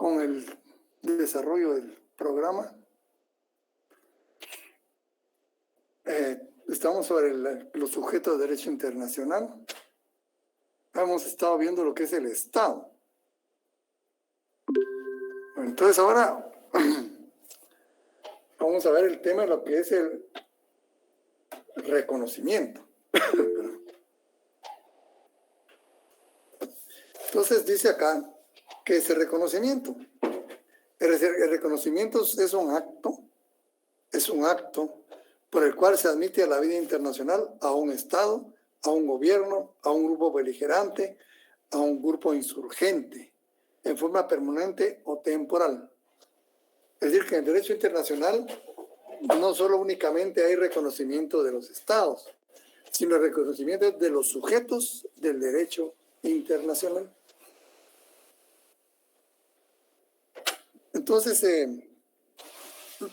con el desarrollo del programa. Estamos sobre los sujetos de derecho internacional. Hemos estado viendo lo que es el Estado. Bueno, entonces ahora vamos a ver el tema de lo que es el reconocimiento. Entonces dice acá que ese reconocimiento, el reconocimiento es un acto por el cual se admite a la vida internacional a un Estado, a un gobierno, a un grupo beligerante, a un grupo insurgente, en forma permanente o temporal. Es decir, que en el derecho internacional no solo únicamente hay reconocimiento de los Estados, sino reconocimiento de los sujetos del derecho internacional. Entonces,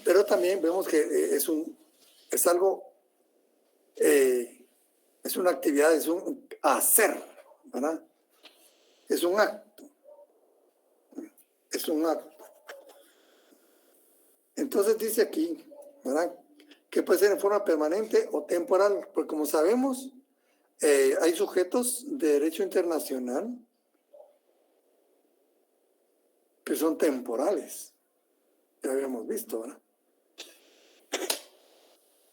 pero también vemos que es una actividad, es un hacer, ¿verdad? Es un acto. Es un acto. Entonces dice aquí, ¿verdad?, que puede ser en forma permanente o temporal, porque como sabemos, hay sujetos de derecho internacional que son temporales. Ya habíamos visto, ¿verdad?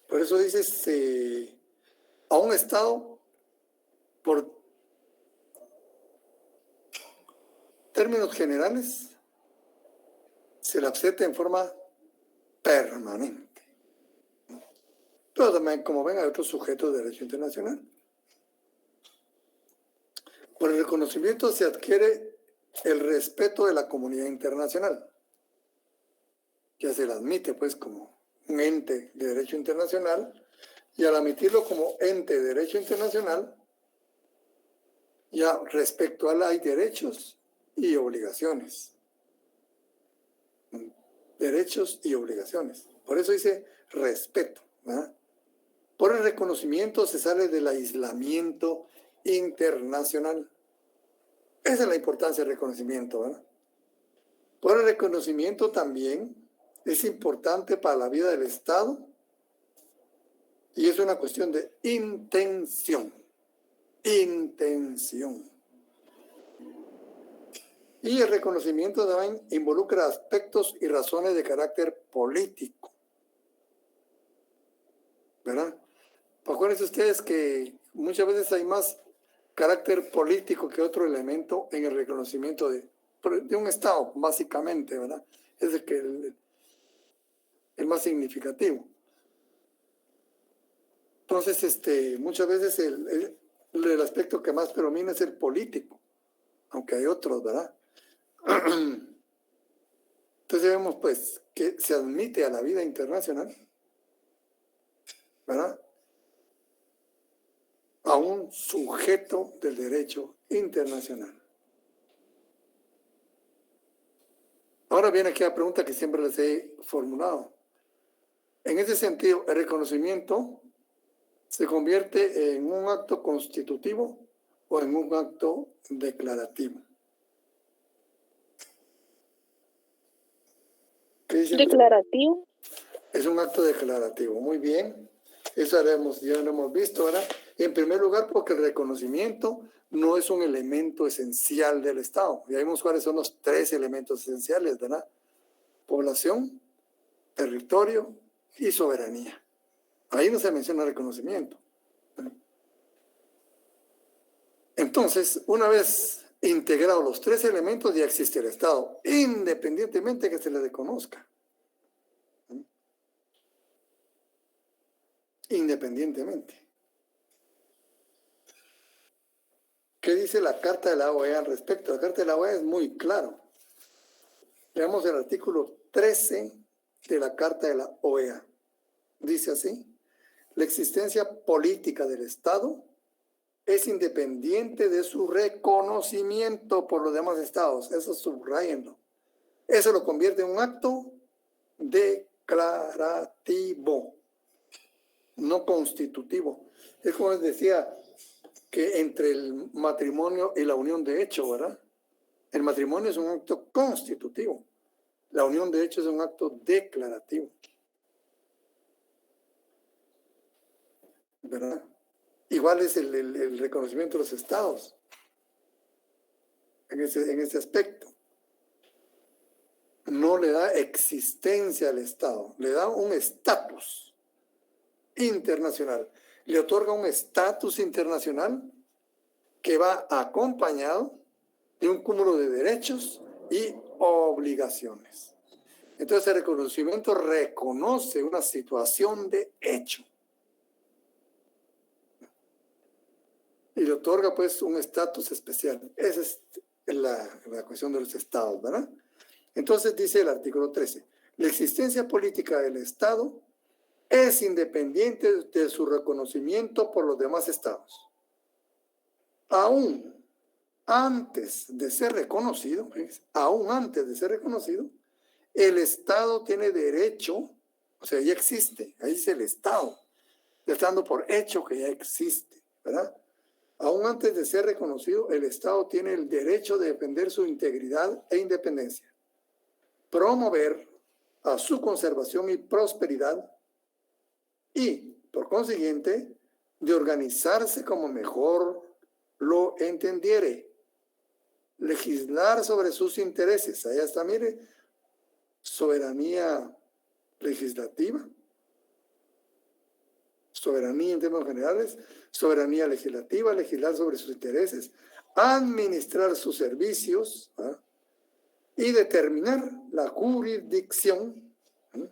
Por eso dice, a un Estado, por términos generales, se le acepta en forma permanente. Pero también, como ven, hay otros sujetos de derecho internacional. Por el reconocimiento se adquiere el respeto de la comunidad internacional. Ya se le admite, pues, como un ente de derecho internacional, y al admitirlo como ente de derecho internacional, ya respecto a él hay derechos y obligaciones. Derechos y obligaciones. Por eso dice respeto, ¿verdad? Por el reconocimiento se sale del aislamiento internacional. Esa es la importancia del reconocimiento, ¿verdad? Por el reconocimiento también es importante para la vida del Estado y es una cuestión de intención. Intención. Y el reconocimiento también involucra aspectos y razones de carácter político, ¿verdad? Acuérdense ustedes que muchas veces hay más carácter político que otro elemento en el reconocimiento de un Estado, básicamente, ¿verdad? Es el más significativo. Entonces, muchas veces el aspecto que más predomina es el político, aunque hay otros, ¿verdad? Entonces vemos, pues, que se admite a la vida internacional, ¿verdad?, a un sujeto del derecho internacional. Ahora viene aquí la pregunta que siempre les he formulado. En ese sentido, el reconocimiento se convierte en un acto constitutivo o en un acto declarativo. ¿Qué dicen? Declarativo. Es un acto declarativo, muy bien. Eso ya lo hemos visto, ¿verdad? En primer lugar, porque el reconocimiento no es un elemento esencial del Estado. Ya vimos cuáles son los 3 elementos esenciales, ¿verdad? Población, territorio y soberanía. Ahí no se menciona reconocimiento. Entonces, una vez integrados los 3 elementos, ya existe el Estado, independientemente que se le reconozca. Independientemente. ¿Qué dice la Carta de la OEA al respecto? La Carta de la OEA es muy claro. Veamos el artículo 13 de la Carta de la OEA. Dice así: la existencia política del Estado es independiente de su reconocimiento por los demás estados. Eso subrayenlo. Eso lo convierte en un acto declarativo, no constitutivo. Es como les decía, que entre el matrimonio y la unión de hecho, ¿verdad? El matrimonio es un acto constitutivo. La unión de hecho es un acto declarativo. ¿Verdad? Igual es el reconocimiento de los estados en ese aspecto. No le da existencia al Estado, le da un estatus internacional. Le otorga un estatus internacional que va acompañado de un cúmulo de derechos y obligaciones. Entonces el reconocimiento reconoce una situación de hecho y le otorga pues un estatus especial. Esa es la cuestión de los estados, ¿verdad? Entonces dice el artículo 13, la existencia política del Estado es independiente de su reconocimiento por los demás estados. Aún antes de ser reconocido, el Estado tiene derecho, o sea, ya existe, ahí dice el Estado, ya está dando por hecho que ya existe, ¿verdad? Aún antes de ser reconocido, el Estado tiene el derecho de defender su integridad e independencia, promover a su conservación y prosperidad y, por consiguiente, de organizarse como mejor lo entendiere, legislar sobre sus intereses. Allá está, mire, soberanía legislativa, soberanía en términos generales, soberanía legislativa, legislar sobre sus intereses, administrar sus servicios, ¿ah? Y determinar la jurisdicción, ¿ah?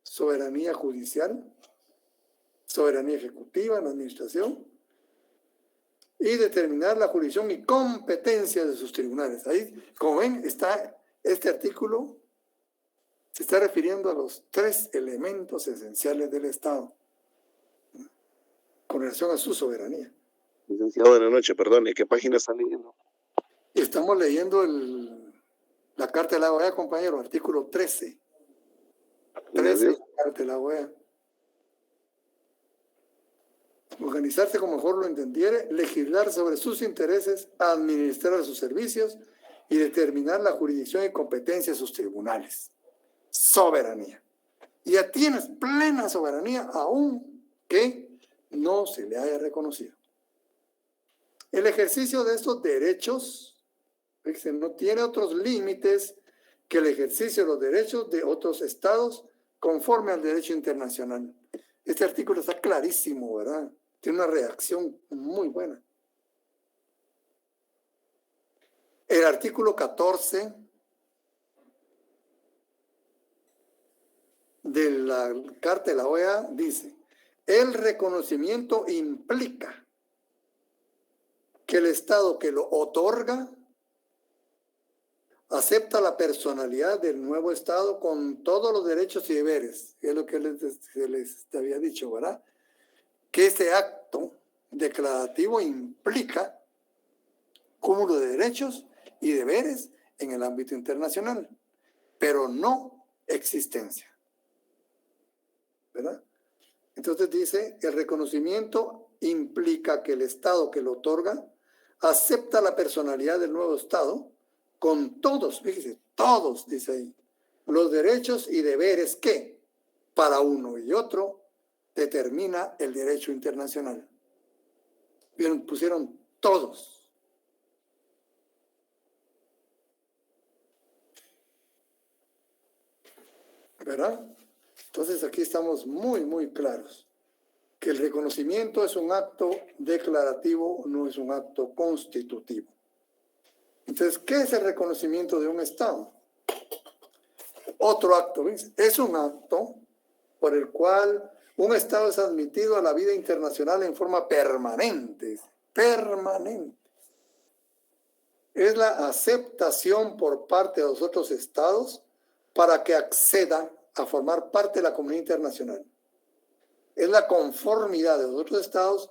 Soberanía judicial, soberanía ejecutiva en la administración, y determinar la jurisdicción y competencia de sus tribunales. Ahí, como ven, está este artículo, se está refiriendo a los 3 elementos esenciales del Estado con relación a su soberanía. Licenciado, buenas noches, perdón, ¿qué página está leyendo? Estamos leyendo la Carta de la OEA, compañero, artículo 13. 13 de la Carta de la OEA. Organizarse como mejor lo entendiere, legislar sobre sus intereses, administrar sus servicios y determinar la jurisdicción y competencia de sus tribunales. Soberanía. Ya tienes plena soberanía aunque no se le haya reconocido. El ejercicio de estos derechos, fíjense, no tiene otros límites que el ejercicio de los derechos de otros estados conforme al derecho internacional. Este artículo está clarísimo, ¿verdad? Tiene una redacción muy buena. El artículo 14 de la Carta de la OEA dice, el reconocimiento implica que el Estado que lo otorga acepta la personalidad del nuevo Estado con todos los derechos y deberes, que es lo que les había dicho, ¿verdad? Que este acto declarativo implica cúmulo de derechos y deberes en el ámbito internacional, pero no existencia, ¿verdad? Entonces dice, el reconocimiento implica que el Estado que lo otorga acepta la personalidad del nuevo Estado con todos, fíjese, todos, dice ahí, los derechos y deberes que, para uno y otro, determina el derecho internacional. Vieron, pusieron todos. ¿Verdad? Entonces aquí estamos muy, muy claros que el reconocimiento es un acto declarativo, no es un acto constitutivo. Entonces, ¿qué es el reconocimiento de un Estado? Otro acto, ¿ves? Es un acto por el cual un Estado es admitido a la vida internacional en forma permanente. Permanente. Es la aceptación por parte de los otros Estados para que acceda a formar parte de la comunidad internacional. Es la conformidad de los otros Estados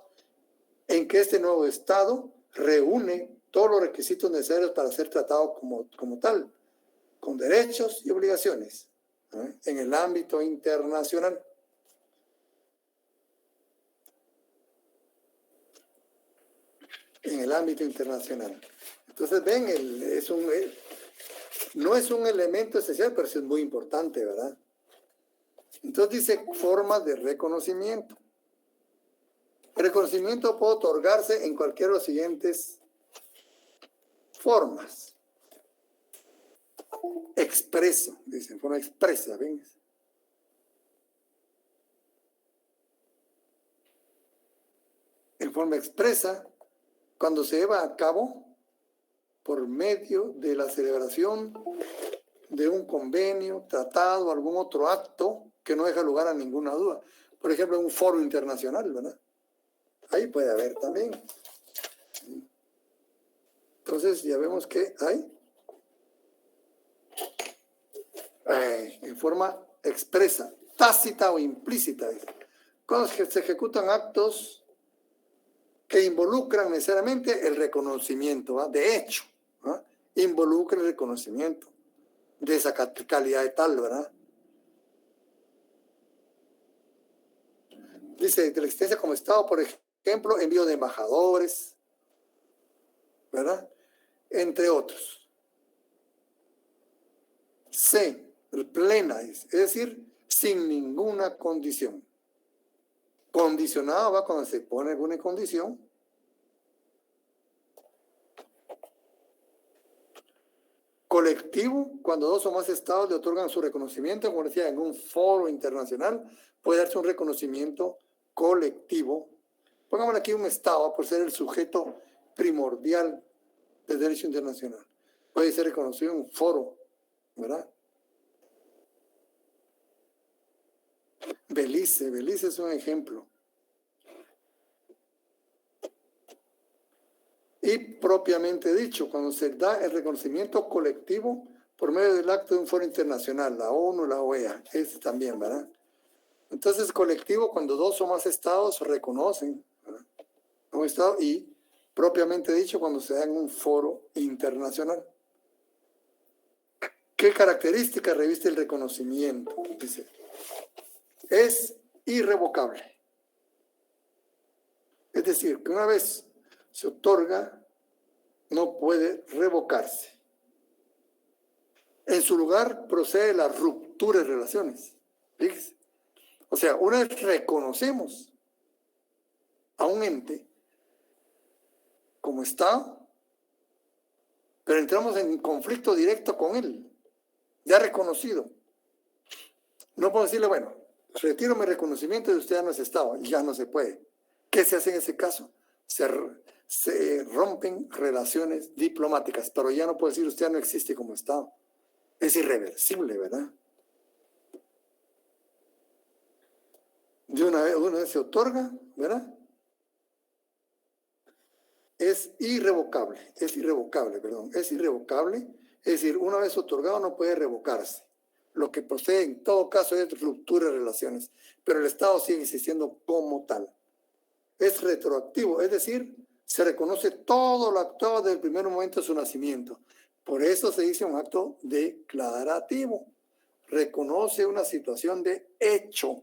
en que este nuevo Estado reúne todos los requisitos necesarios para ser tratado como tal, con derechos y obligaciones, ¿eh? En el ámbito internacional. En el ámbito internacional. Entonces, ven, no es un elemento esencial, pero sí es muy importante, ¿verdad? Entonces dice formas de reconocimiento. El reconocimiento puede otorgarse en cualquiera de las siguientes formas. Expreso, dicen, forma expresa, ¿ven? En forma expresa, cuando se lleva a cabo por medio de la celebración de un convenio, tratado, algún otro acto que no deja lugar a ninguna duda. Por ejemplo, un foro internacional, ¿verdad? Ahí puede haber también. Entonces, ya vemos que hay en forma expresa, tácita o implícita. Cuando se ejecutan actos que involucran necesariamente el reconocimiento, ¿verdad? De hecho, ¿verdad? Involucra el reconocimiento de esa calidad de tal, ¿verdad? Dice, de la existencia como Estado, por ejemplo, envío de embajadores, ¿verdad? Entre otros. C, plena, es decir, sin ninguna condición. Condicionado va cuando se pone alguna condición. Colectivo, cuando dos o más estados le otorgan su reconocimiento, como decía, en un foro internacional, puede darse un reconocimiento colectivo. Pongámosle aquí un estado por ser el sujeto primordial del derecho internacional. Puede ser reconocido en un foro, ¿verdad? Belice es un ejemplo. Y propiamente dicho, cuando se da el reconocimiento colectivo por medio del acto de un foro internacional, la ONU, la OEA, ese también, ¿verdad? Entonces, colectivo cuando dos o más estados reconocen, ¿verdad?, a un estado, y propiamente dicho cuando se da en un foro internacional. ¿Qué características reviste el reconocimiento? Dice, es irrevocable. Es decir, que una vez se otorga, no puede revocarse. En su lugar procede la ruptura de relaciones. Fíjese. O sea, una vez reconocemos a un ente como Estado, pero entramos en conflicto directo con él, ya reconocido. No puedo decirle, bueno, retiro mi reconocimiento de usted ya no es Estado, y ya no se puede. ¿Qué se hace en ese caso? Se rompen relaciones diplomáticas, pero ya no puedo decir usted ya no existe como Estado. Es irreversible, ¿verdad? De una vez se otorga, ¿verdad? Es irrevocable, es irrevocable. Es decir, una vez otorgado no puede revocarse. Lo que procede en todo caso es ruptura de relaciones, pero el Estado sigue existiendo como tal. Es retroactivo, es decir, se reconoce todo lo actuado desde el primer momento de su nacimiento. Por eso se dice un acto declarativo. Reconoce una situación de hecho.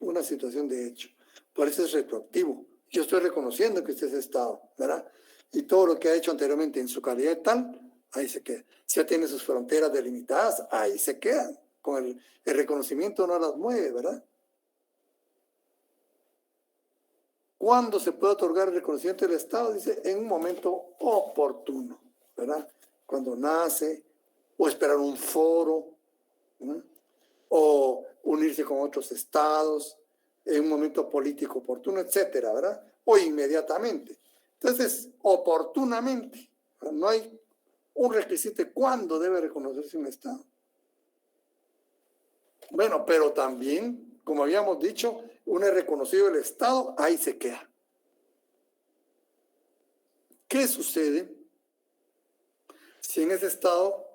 Una situación de hecho. Por eso es retroactivo. Yo estoy reconociendo que usted es Estado, ¿verdad? Y todo lo que ha hecho anteriormente en su calidad tal, ahí se queda. Si ya tiene sus fronteras delimitadas, ahí se quedan. Con el reconocimiento no las mueve, ¿verdad? ¿Cuándo se puede otorgar el reconocimiento del Estado? Dice, en un momento oportuno, ¿verdad? Cuando nace, o esperar un foro, ¿no?, o unirse con otros estados, en un momento político oportuno, etcétera, ¿verdad? O inmediatamente. Entonces, oportunamente, ¿verdad? No hay un requisito de cuándo debe reconocerse un Estado. Bueno, pero también, como habíamos dicho, una vez reconocido el Estado, ahí se queda. ¿Qué sucede si en ese Estado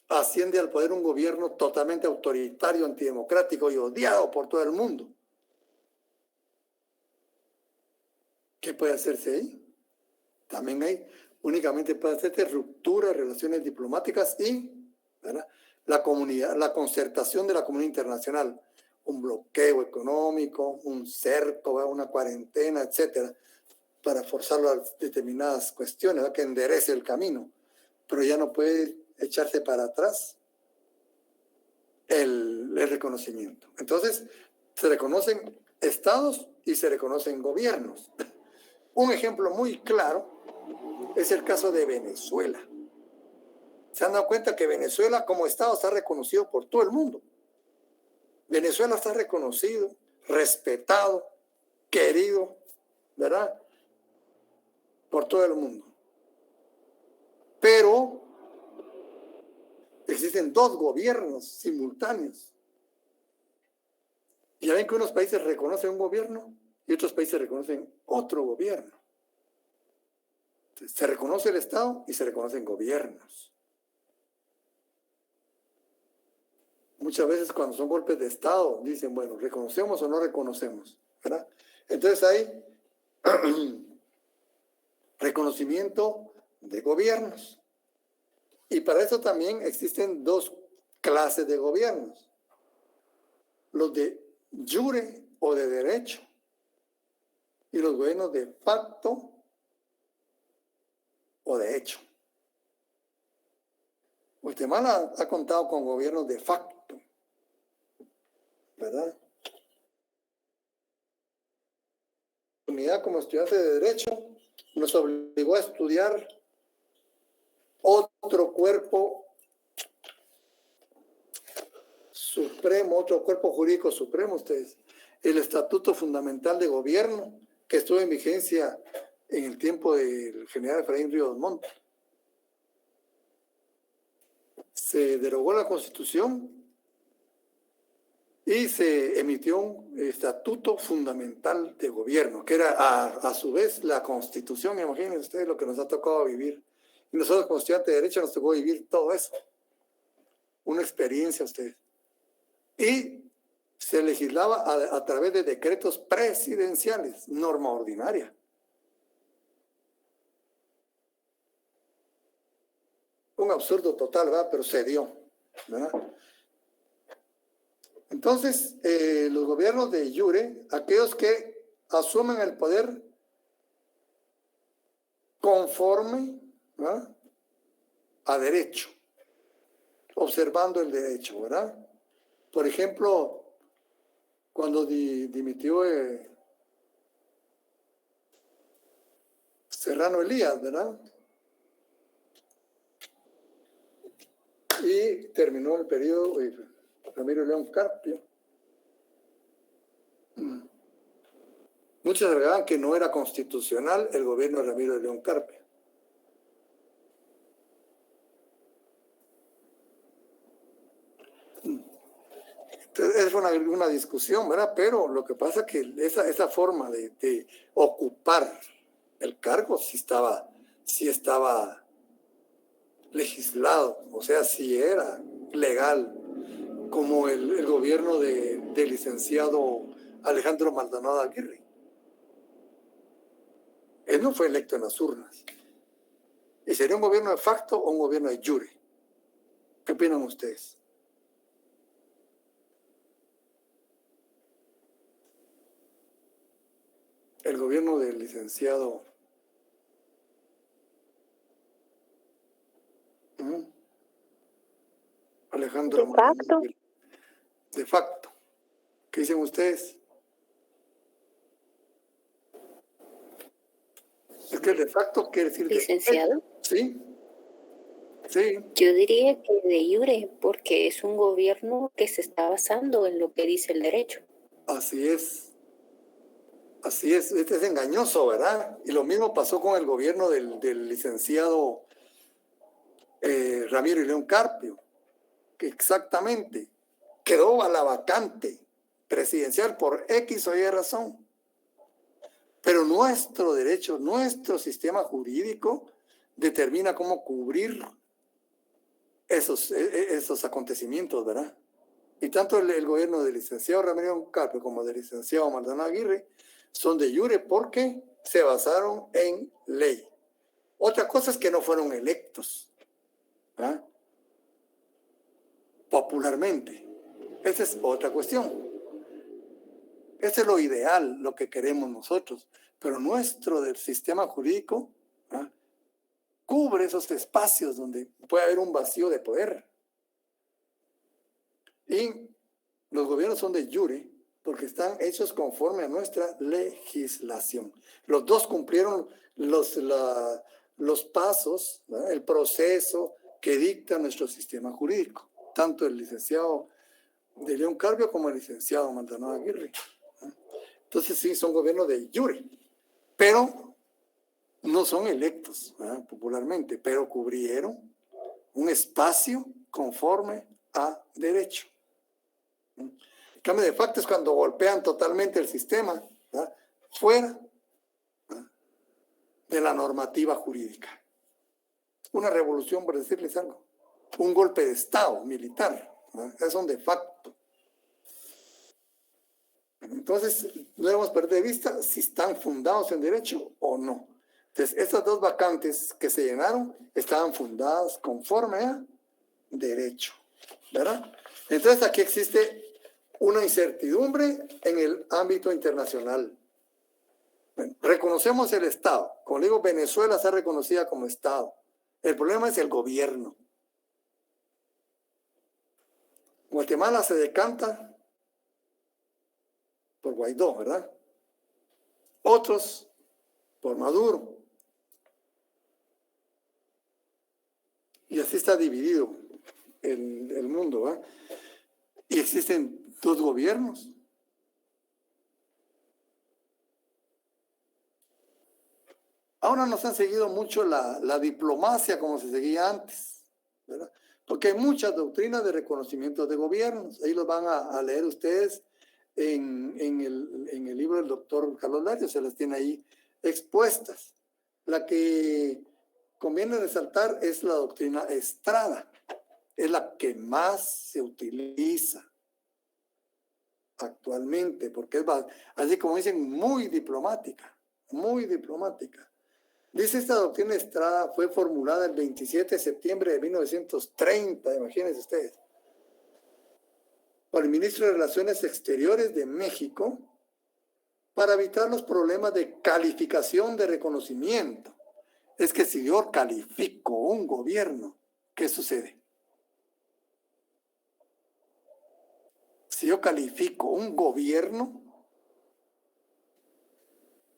asciende al poder un gobierno totalmente autoritario, antidemocrático y odiado por todo el mundo? ¿Qué puede hacerse ahí? También hay, únicamente puede hacerse ruptura de relaciones diplomáticas y, ¿verdad?, la concertación de la comunidad internacional, un bloqueo económico, un cerco, ¿verdad?, una cuarentena, etcétera. para forzarlo a determinadas cuestiones, ¿verdad? Que enderece el camino, pero ya no puede echarse para atrás el reconocimiento. Entonces, se reconocen estados y se reconocen gobiernos. Un ejemplo muy claro es el caso de Venezuela. Se han dado cuenta que Venezuela como estado está reconocido por todo el mundo. Venezuela está reconocido, respetado, querido, ¿verdad? Por todo el mundo. Pero existen dos gobiernos simultáneos. Y ya ven que unos países reconocen un gobierno y otros países reconocen otro gobierno. Entonces, se reconoce el Estado y se reconocen gobiernos. Muchas veces cuando son golpes de Estado dicen, bueno, ¿reconocemos o no reconocemos? ¿Verdad? Entonces hay reconocimiento de gobiernos. Y para eso también existen dos clases de gobiernos. Los de jure o de derecho y los gobiernos de facto o de hecho. Guatemala ha contado con gobiernos de facto, ¿verdad? La unidad como estudiante de derecho nos obligó a estudiar otro cuerpo supremo, otro cuerpo jurídico supremo, ustedes, el Estatuto Fundamental de Gobierno, que estuvo en vigencia en el tiempo del general Efraín Ríos Montt. Se derogó la Constitución y se emitió un Estatuto Fundamental de Gobierno, que era a su vez la Constitución. Imagínense ustedes lo que nos ha tocado vivir. Y nosotros como estudiantes de Derecho nos tocó vivir todo eso. Una experiencia ustedes. Y se legislaba a través de decretos presidenciales, norma ordinaria. Un absurdo total, ¿verdad? Pero se dio, ¿verdad? Entonces, los gobiernos de jure, aquellos que asumen el poder conforme, ¿verdad?, a derecho, observando el derecho, ¿verdad? Por ejemplo, cuando dimitió Serrano Elías, ¿verdad? Y terminó el periodo Ramiro León Carpio. Muchos agregaban que no era constitucional el gobierno de Ramiro León Carpio. Entonces, es una discusión, ¿verdad? Pero lo que pasa es que esa forma de ocupar el cargo sí estaba legislado, o sea, sí era legal, como el gobierno del licenciado Alejandro Maldonado Aguirre. Él no fue electo en las urnas. ¿Y sería un gobierno de facto o un gobierno de jure? ¿Qué opinan ustedes? El gobierno del licenciado Alejandro de facto. De facto. ¿Qué dicen ustedes? Es que el de facto quiere decir... Licenciado. Sí. Sí. Yo diría que de jure, porque es un gobierno que se está basando en lo que dice el derecho. Así es. Así es. Este es engañoso, ¿verdad? Y lo mismo pasó con el gobierno del licenciado Ramiro y León Carpio, que exactamente quedó a la vacante presidencial por X o Y razón. Pero nuestro derecho, nuestro sistema jurídico determina cómo cubrir esos acontecimientos, ¿verdad? Y tanto el gobierno del licenciado Ramiro Carpio como del licenciado Maldonado Aguirre son de jure porque se basaron en ley. Otra cosa es que no fueron electos, ¿verdad?, popularmente. Esa es otra cuestión. Ese es lo ideal, lo que queremos nosotros. Pero nuestro del sistema jurídico cubre esos espacios donde puede haber un vacío de poder. Y los gobiernos son de jure porque están hechos conforme a nuestra legislación. Los dos cumplieron los pasos, ¿verdad? El proceso que dicta nuestro sistema jurídico, tanto el licenciado de León Carpio como el licenciado Maldonado Aguirre. Entonces sí, son gobiernos de jure, pero no son electos, ¿verdad? Popularmente, pero cubrieron un espacio conforme a derecho. El cambio de facto es cuando golpean totalmente el sistema, ¿verdad? Fuera, ¿verdad?, de la normativa jurídica. Una revolución, por decirles algo. Un golpe de Estado militar, ¿verdad? Es un de facto. Entonces, no debemos perder de vista si están fundados en derecho o no. Entonces, estas dos vacantes que se llenaron estaban fundadas conforme a derecho, ¿verdad? Entonces, aquí existe una incertidumbre en el ámbito internacional. Bueno, reconocemos el Estado. Como le digo, Venezuela está reconocida como Estado. El problema es el gobierno. Guatemala se decanta por Guaidó, ¿verdad? Otros por Maduro. Y así está dividido el mundo, ¿verdad? Y existen dos gobiernos. Ahora nos han seguido mucho la diplomacia como se seguía antes, ¿verdad? Porque hay muchas doctrinas de reconocimiento de gobiernos. Ahí los van a leer ustedes en el libro del doctor Carlos Larios, se las tiene ahí expuestas. La que conviene resaltar es la doctrina Estrada. Es la que más se utiliza actualmente, porque es, así como dicen, muy diplomática, muy diplomática. Dice, esta doctrina Estrada fue formulada el 27 de septiembre de 1930, imagínense ustedes, por el ministro de Relaciones Exteriores de México, para evitar los problemas de calificación de reconocimiento. Es que si yo califico un gobierno, ¿qué sucede? Si yo califico un gobierno,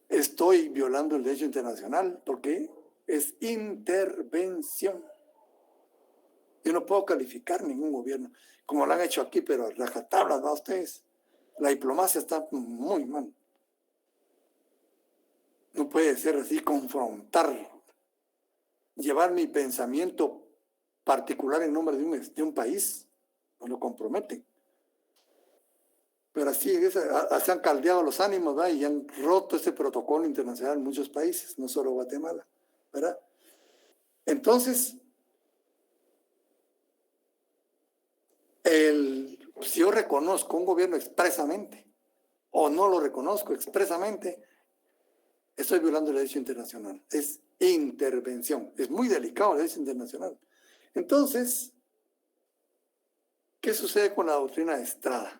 estoy violando el derecho internacional porque es intervención. Yo no puedo calificar ningún gobierno, como lo han hecho aquí, pero a rajatablas, ¿no? Ustedes, la diplomacia está muy mal. No puede ser así, confrontar, llevar mi pensamiento particular en nombre de un país, no lo comprometen. Pero así se han caldeado los ánimos, ¿verdad? Y han roto este protocolo internacional en muchos países, no solo Guatemala, ¿verdad? Entonces, si yo reconozco un gobierno expresamente o no lo reconozco expresamente, estoy violando el derecho internacional. Es intervención. Es muy delicado el derecho internacional. Entonces, ¿qué sucede con la doctrina de Estrada?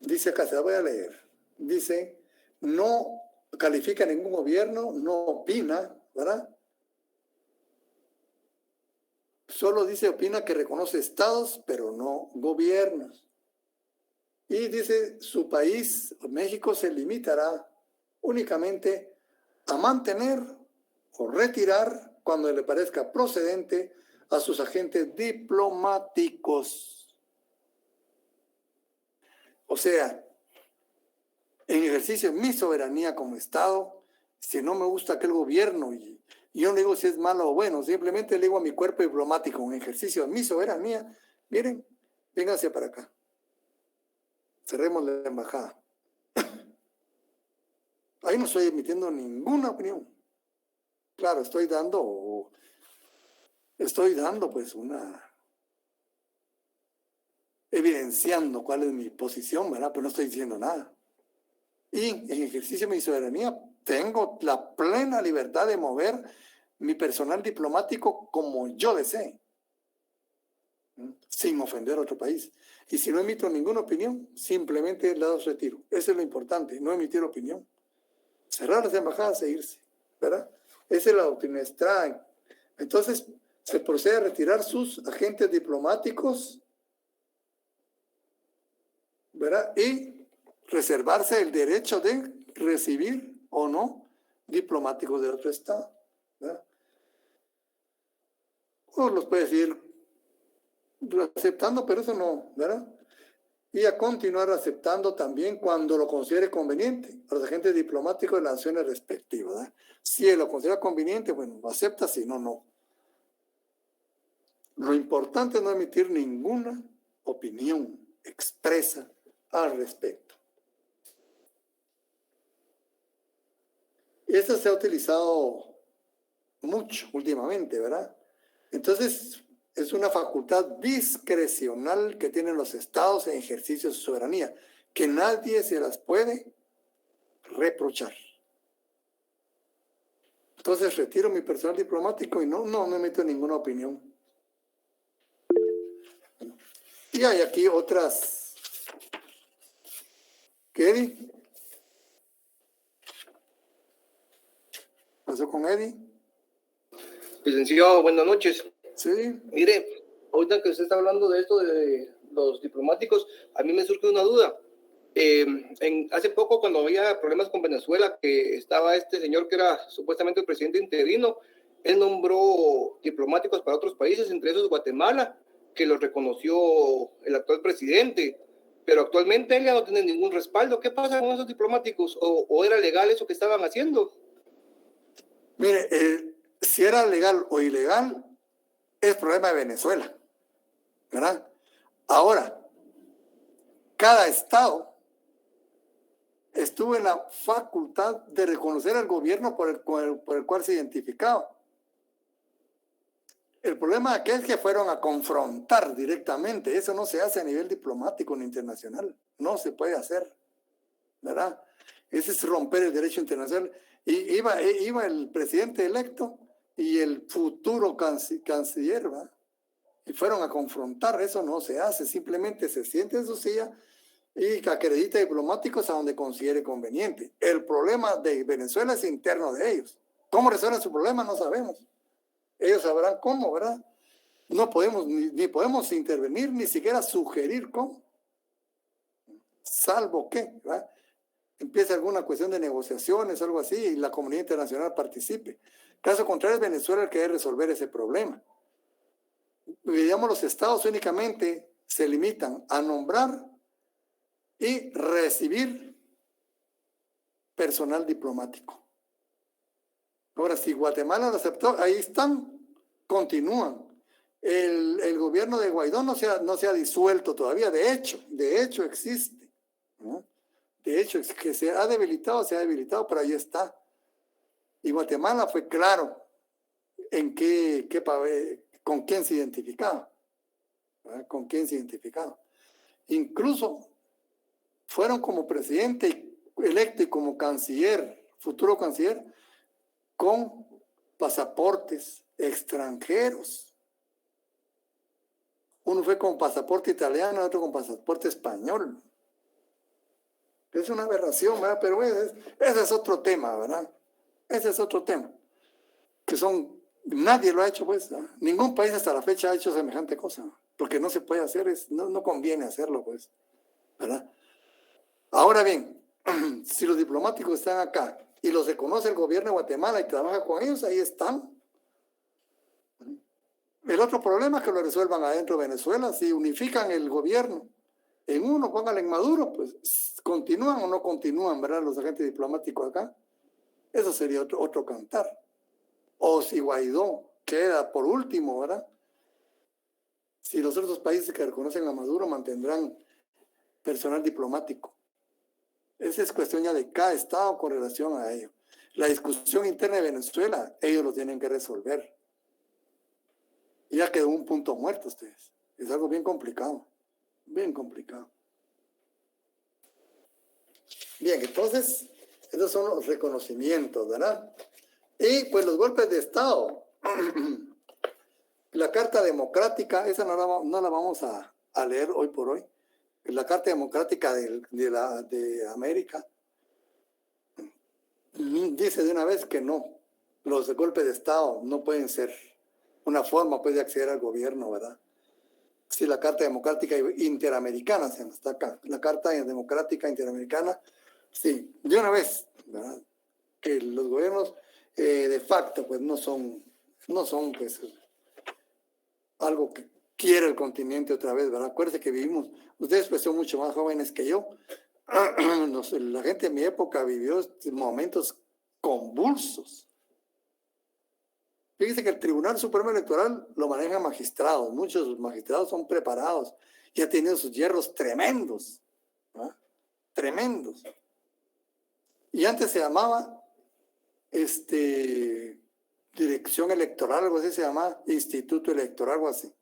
Dice acá, se la voy a leer. Dice, no califica ningún gobierno, no opina, ¿verdad? Solo dice, opina que reconoce estados, pero no gobiernos. Y dice, su país, México, se limitará únicamente a mantener o retirar, cuando le parezca procedente, a sus agentes diplomáticos. O sea, en ejercicio de mi soberanía como Estado, si no me gusta aquel gobierno, y yo no digo si es malo o bueno, simplemente le digo a mi cuerpo diplomático, en ejercicio de mi soberanía, miren, vénganse para acá. Cerremos la embajada. Ahí no estoy emitiendo ninguna opinión. Claro, estoy dando pues evidenciando cuál es mi posición, ¿verdad? Pero no estoy diciendo nada. Y en ejercicio de mi soberanía tengo la plena libertad de mover mi personal diplomático como yo desee. sin ofender a otro país. Y si no emito ninguna opinión, simplemente la retiro. Eso es lo importante, no emitir opinión. Cerrar las embajadas e irse, ¿verdad? Esa es la doctrina Estrada. Entonces, se procede a retirar sus agentes diplomáticos, ¿verdad? Y reservarse el derecho de recibir o no diplomáticos de otro estado, ¿verdad? O los puede seguir aceptando, pero eso no, ¿verdad? Y a continuar aceptando también cuando lo considere conveniente a los agentes diplomáticos de las naciones respectivas, ¿verdad? Si él lo considera conveniente, bueno, lo acepta, si no, no. Lo importante es no emitir ninguna opinión expresa al respecto. Esto se ha utilizado mucho últimamente, ¿verdad? Entonces, es una facultad discrecional que tienen los estados en ejercicio de su soberanía, que nadie se las puede reprochar. Entonces, retiro mi personal diplomático y no emito ninguna opinión. Y hay aquí otras. ¿Qué, Eddie? ¿Pasó con Eddie? Licenciado, buenas noches. Sí. Mire, ahorita que usted está hablando de esto de los diplomáticos, a mí me surge una duda. Hace poco, cuando había problemas con Venezuela, que estaba este señor que era supuestamente el presidente interino, él nombró diplomáticos para otros países, entre esos Guatemala, que los reconoció el actual presidente, pero actualmente él ya no tiene ningún respaldo. ¿Qué pasa con esos diplomáticos? ¿O era legal eso que estaban haciendo? Mire, si era legal o ilegal, es problema de Venezuela, ¿verdad? Ahora, cada estado estuvo en la facultad de reconocer al gobierno por el cual se identificaba. El problema aquí es que fueron a confrontar directamente. Eso no se hace a nivel diplomático ni internacional. No se puede hacer, ¿verdad? Ese es romper el derecho internacional. Y iba el presidente electo y el futuro canciller, ¿verdad? Y fueron a confrontar. Eso no se hace. Simplemente se siente en su silla y acredita diplomáticos a donde considere conveniente. El problema de Venezuela es interno de ellos. ¿Cómo resuelven su problema? No sabemos. Ellos sabrán cómo, ¿verdad? No podemos, ni podemos intervenir, ni siquiera sugerir cómo. Salvo que, ¿verdad?, empiece alguna cuestión de negociaciones, algo así, y la comunidad internacional participe. Caso contrario, es Venezuela el que debe resolver ese problema. Digamos, los estados únicamente se limitan a nombrar y recibir personal diplomático. Ahora, si Guatemala lo aceptó, ahí están, continúan. El gobierno de Guaidó no se ha disuelto todavía, de hecho existe, ¿no? De hecho, es que se ha debilitado, pero ahí está. Y Guatemala fue claro en con quién se identificaba, ¿verdad? Con quién se identificaba. Incluso fueron como presidente electo y como canciller, futuro canciller, con pasaportes extranjeros. Uno fue con pasaporte italiano, otro con pasaporte español. Es una aberración, ¿verdad? Pero ese es otro tema, ¿verdad? Ese es otro tema. Nadie lo ha hecho, pues, ¿verdad? Ningún país hasta la fecha ha hecho semejante cosa, porque no se puede hacer, no conviene hacerlo, pues, ¿verdad? Ahora bien, si los diplomáticos están acá y los reconoce el gobierno de Guatemala y trabaja con ellos, ahí están. El otro problema es que lo resuelvan adentro de Venezuela. Si unifican el gobierno en uno, pónganle en Maduro, pues continúan o no continúan, ¿verdad?, los agentes diplomáticos acá. Eso sería otro cantar. O si Guaidó queda por último, ¿verdad? Si los otros países que reconocen a Maduro mantendrán personal diplomático. Esa es cuestión ya de cada estado con relación a ello. La discusión interna de Venezuela, ellos lo tienen que resolver. Y ya quedó un punto muerto ustedes. Es algo bien complicado. Bien complicado. Bien, entonces, esos son los reconocimientos, ¿verdad? Y pues los golpes de Estado. La Carta Democrática, esa no la vamos a leer hoy por hoy. La Carta Democrática de América dice de una vez que no, los golpes de Estado no pueden ser una forma pues, de acceder al gobierno, ¿verdad? Sí, la Carta Democrática Interamericana, se llama, está acá. La Carta Democrática Interamericana, sí, de una vez, ¿verdad? Que los gobiernos de facto pues no son pues algo que quiere el continente otra vez, ¿verdad? Acuérdense que vivimos, ustedes pues son mucho más jóvenes que yo, la gente de mi época vivió momentos convulsos. Fíjense que el Tribunal Supremo Electoral lo manejan magistrados, muchos magistrados son preparados y han tenido sus hierros tremendos, ¿verdad? Tremendos. Y antes se llamaba Dirección Electoral, algo así se llamaba, Instituto Electoral, algo así.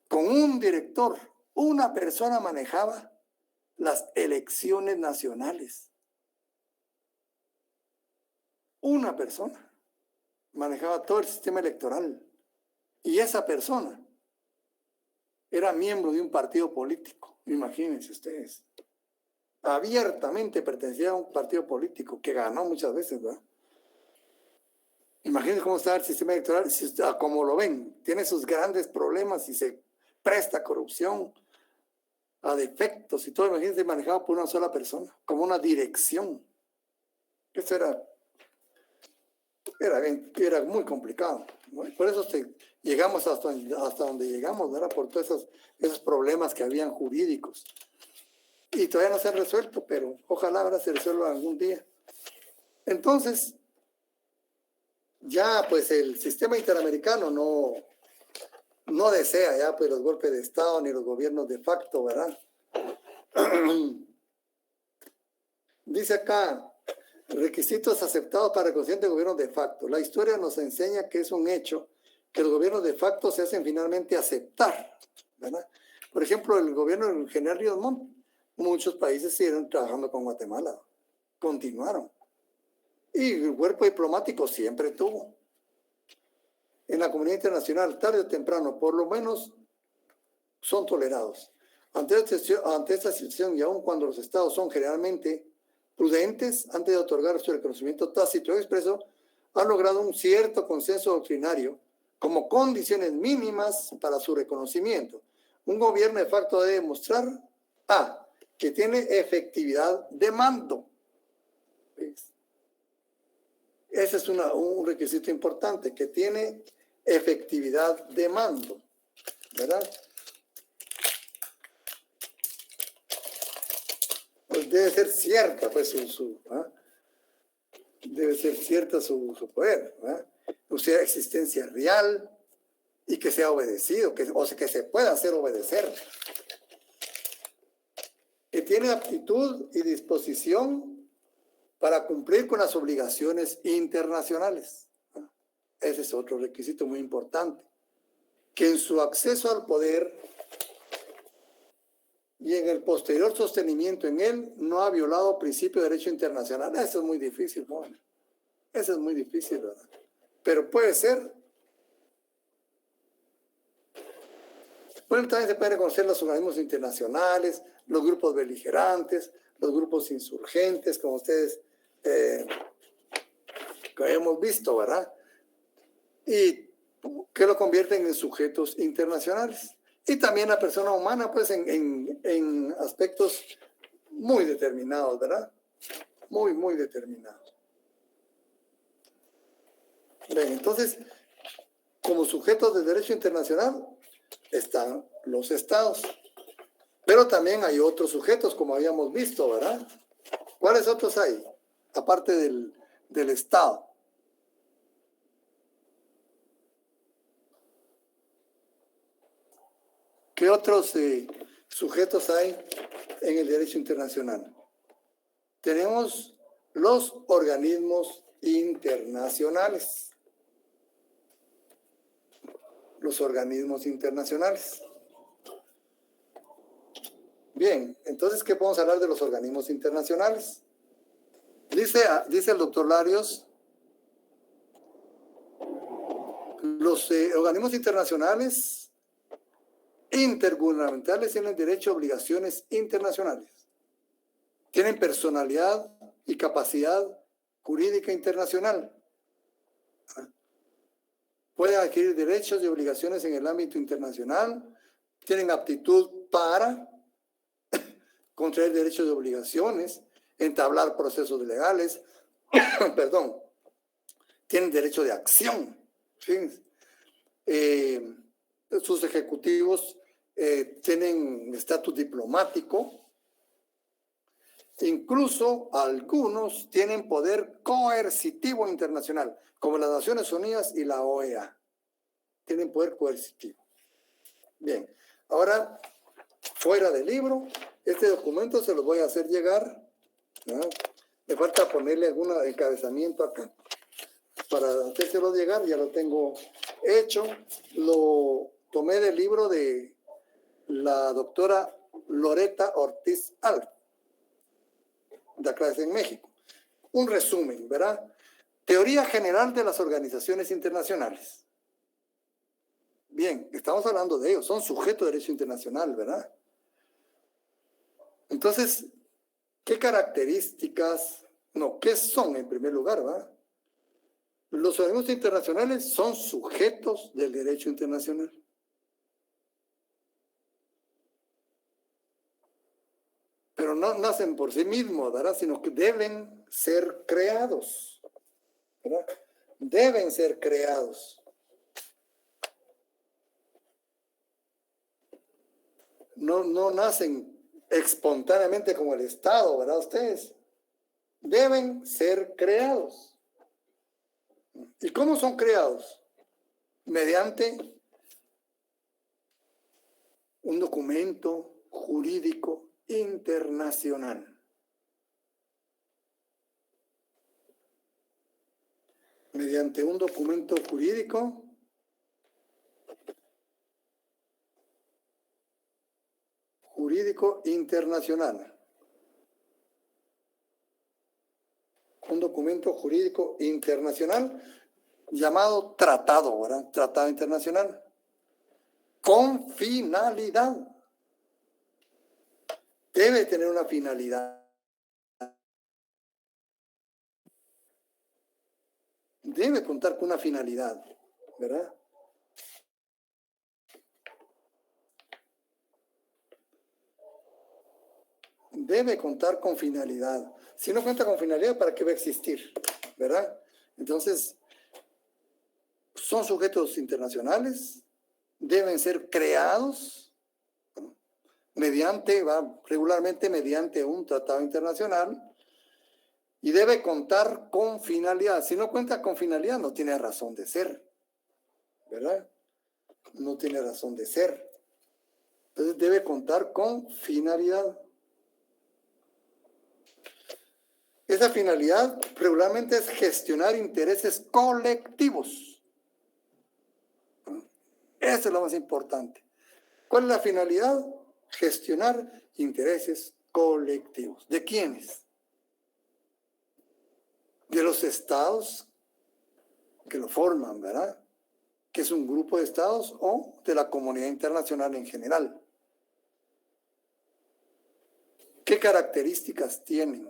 Con un director, una persona manejaba las elecciones nacionales. Una persona manejaba todo el sistema electoral. Y esa persona era miembro de un partido político. Imagínense ustedes. Abiertamente pertenecía a un partido político que ganó muchas veces, ¿verdad? Imagínense cómo está el sistema electoral, como lo ven, tiene sus grandes problemas y se presta a corrupción, a defectos y todo. Imagínense manejado por una sola persona, como una dirección. Eso era muy complicado, ¿no? Por eso llegamos hasta donde llegamos, ¿verdad? Por todos esos problemas que habían jurídicos. Y todavía no se han resuelto, pero ojalá ahora se resuelva algún día. Entonces, ya pues el sistema interamericano no desea ya pues los golpes de Estado ni los gobiernos de facto, ¿verdad? Dice acá, requisitos aceptados para reconocimiento de gobiernos de facto. La historia nos enseña que es un hecho que los gobiernos de facto se hacen finalmente aceptar, ¿verdad? Por ejemplo, el gobierno del general Ríos Montt, muchos países siguieron trabajando con Guatemala, continuaron. Y el cuerpo diplomático siempre tuvo. En la comunidad internacional, tarde o temprano, por lo menos, son tolerados. Ante esta situación, y aun cuando los estados son generalmente prudentes, antes de otorgar su reconocimiento tácito o expreso, han logrado un cierto consenso doctrinario como condiciones mínimas para su reconocimiento. Un gobierno de facto debe demostrar A, que tiene efectividad de mando. ¿Ves? Ese es un requisito importante, que tiene efectividad de mando, ¿verdad? Pues debe ser cierta, pues debe ser cierta su poder, ¿verdad? O sea, existencia real y que sea obedecido, o sea, que se pueda hacer obedecer. Que tiene aptitud y disposición para cumplir con las obligaciones internacionales. Ese es otro requisito muy importante. Que en su acceso al poder y en el posterior sostenimiento en él no ha violado principio de derecho internacional. Eso es muy difícil, ¿no? Eso es muy difícil, ¿verdad? Pero puede ser. Bueno, también se pueden reconocer los organismos internacionales, los grupos beligerantes, los grupos insurgentes, como ustedes que hemos visto, ¿verdad? Y que lo convierten en sujetos internacionales. Y también la persona humana, pues, en aspectos muy determinados, ¿verdad? Muy, muy determinados. Bien, entonces, como sujetos de derecho internacional están los estados. Pero también hay otros sujetos, como habíamos visto, ¿verdad? ¿Cuáles otros hay? Aparte del Estado. ¿Qué otros sujetos hay en el derecho internacional? Tenemos los organismos internacionales. Los organismos internacionales. Bien, entonces, ¿qué podemos hablar de los organismos internacionales? Dice el doctor Larios, Los organismos internacionales intergubernamentales tienen derecho a obligaciones internacionales. Tienen personalidad y capacidad jurídica internacional. Pueden adquirir derechos y obligaciones en el ámbito internacional. Tienen aptitud para contraer derechos y obligaciones, entablar procesos legales, perdón, tienen derecho de acción. Fíjense. Sus ejecutivos tienen estatus diplomático. Incluso algunos tienen poder coercitivo internacional, como las Naciones Unidas y la OEA. Tienen poder coercitivo. Bien, ahora, fuera del libro, este documento se lo voy a hacer llegar, ¿no? Me falta ponerle algún encabezamiento acá. Para hacérselo llegar, ya lo tengo hecho. Lo tomé del libro de la doctora Loreta Ortiz Alba, de acá en México. Un resumen, ¿verdad? Teoría general de las organizaciones internacionales. Bien, estamos hablando de ellos, son sujetos de derecho internacional, ¿verdad? Entonces, ¿qué características? No, ¿qué son en primer lugar, verdad? Los organismos internacionales son sujetos del derecho internacional. Pero no nacen por sí mismos, ¿verdad? Sino que deben ser creados, ¿verdad? Deben ser creados. No nacen espontáneamente como el Estado, ¿verdad? Ustedes deben ser creados. ¿Y cómo son creados? Mediante un documento jurídico internacional. Mediante un documento jurídico internacional. Un documento jurídico internacional llamado tratado, ¿verdad? Tratado internacional. Con finalidad. Debe tener una finalidad. Debe contar con una finalidad, ¿verdad? Debe contar con finalidad. Si no cuenta con finalidad, ¿para qué va a existir? ¿Verdad? Entonces, son sujetos internacionales, deben ser creados regularmente mediante un tratado internacional y debe contar con finalidad. Si no cuenta con finalidad, no tiene razón de ser, ¿verdad? No tiene razón de ser. Entonces debe contar con finalidad. Esa finalidad regularmente es gestionar intereses colectivos. Eso es lo más importante. ¿Cuál es la finalidad? Gestionar intereses colectivos. ¿De quiénes? De los estados que lo forman, ¿verdad? Que es un grupo de estados o de la comunidad internacional en general. ¿Qué características tienen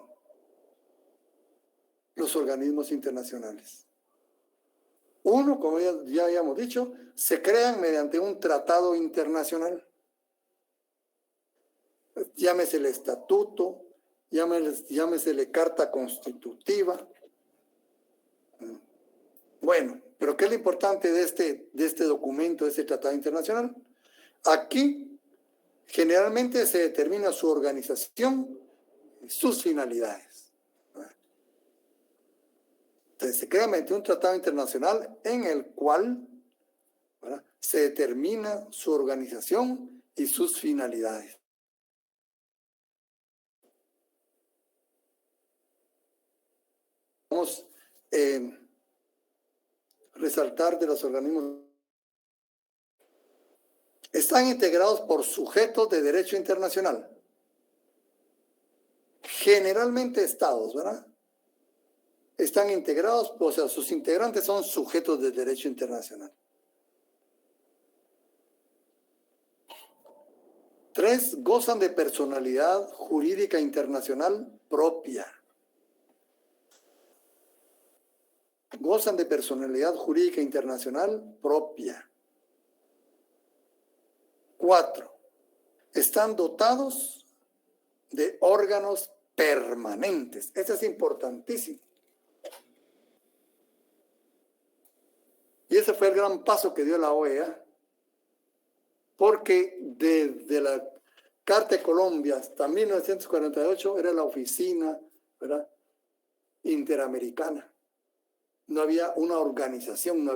los organismos internacionales? Uno, como ya habíamos dicho, se crean mediante un tratado internacional. Llámese el estatuto, llámesele carta constitutiva. Bueno, pero ¿qué es lo importante de este documento, de este tratado internacional? Aquí generalmente se determina su organización y sus finalidades. Entonces se crea mediante un tratado internacional en el cual, ¿verdad?, se determina su organización y sus finalidades. Vamos a resaltar de los organismos. Están integrados por sujetos de derecho internacional. Generalmente estados, ¿verdad? Están integrados, o sea, sus integrantes son sujetos de derecho internacional. 3, gozan de personalidad jurídica internacional propia. Gozan de personalidad jurídica internacional propia. 4, están dotados de órganos permanentes. Eso es importantísimo. Y ese fue el gran paso que dio la OEA, porque desde la Carta de Colombia hasta 1948 era la oficina, ¿verdad?, interamericana. No había una organización,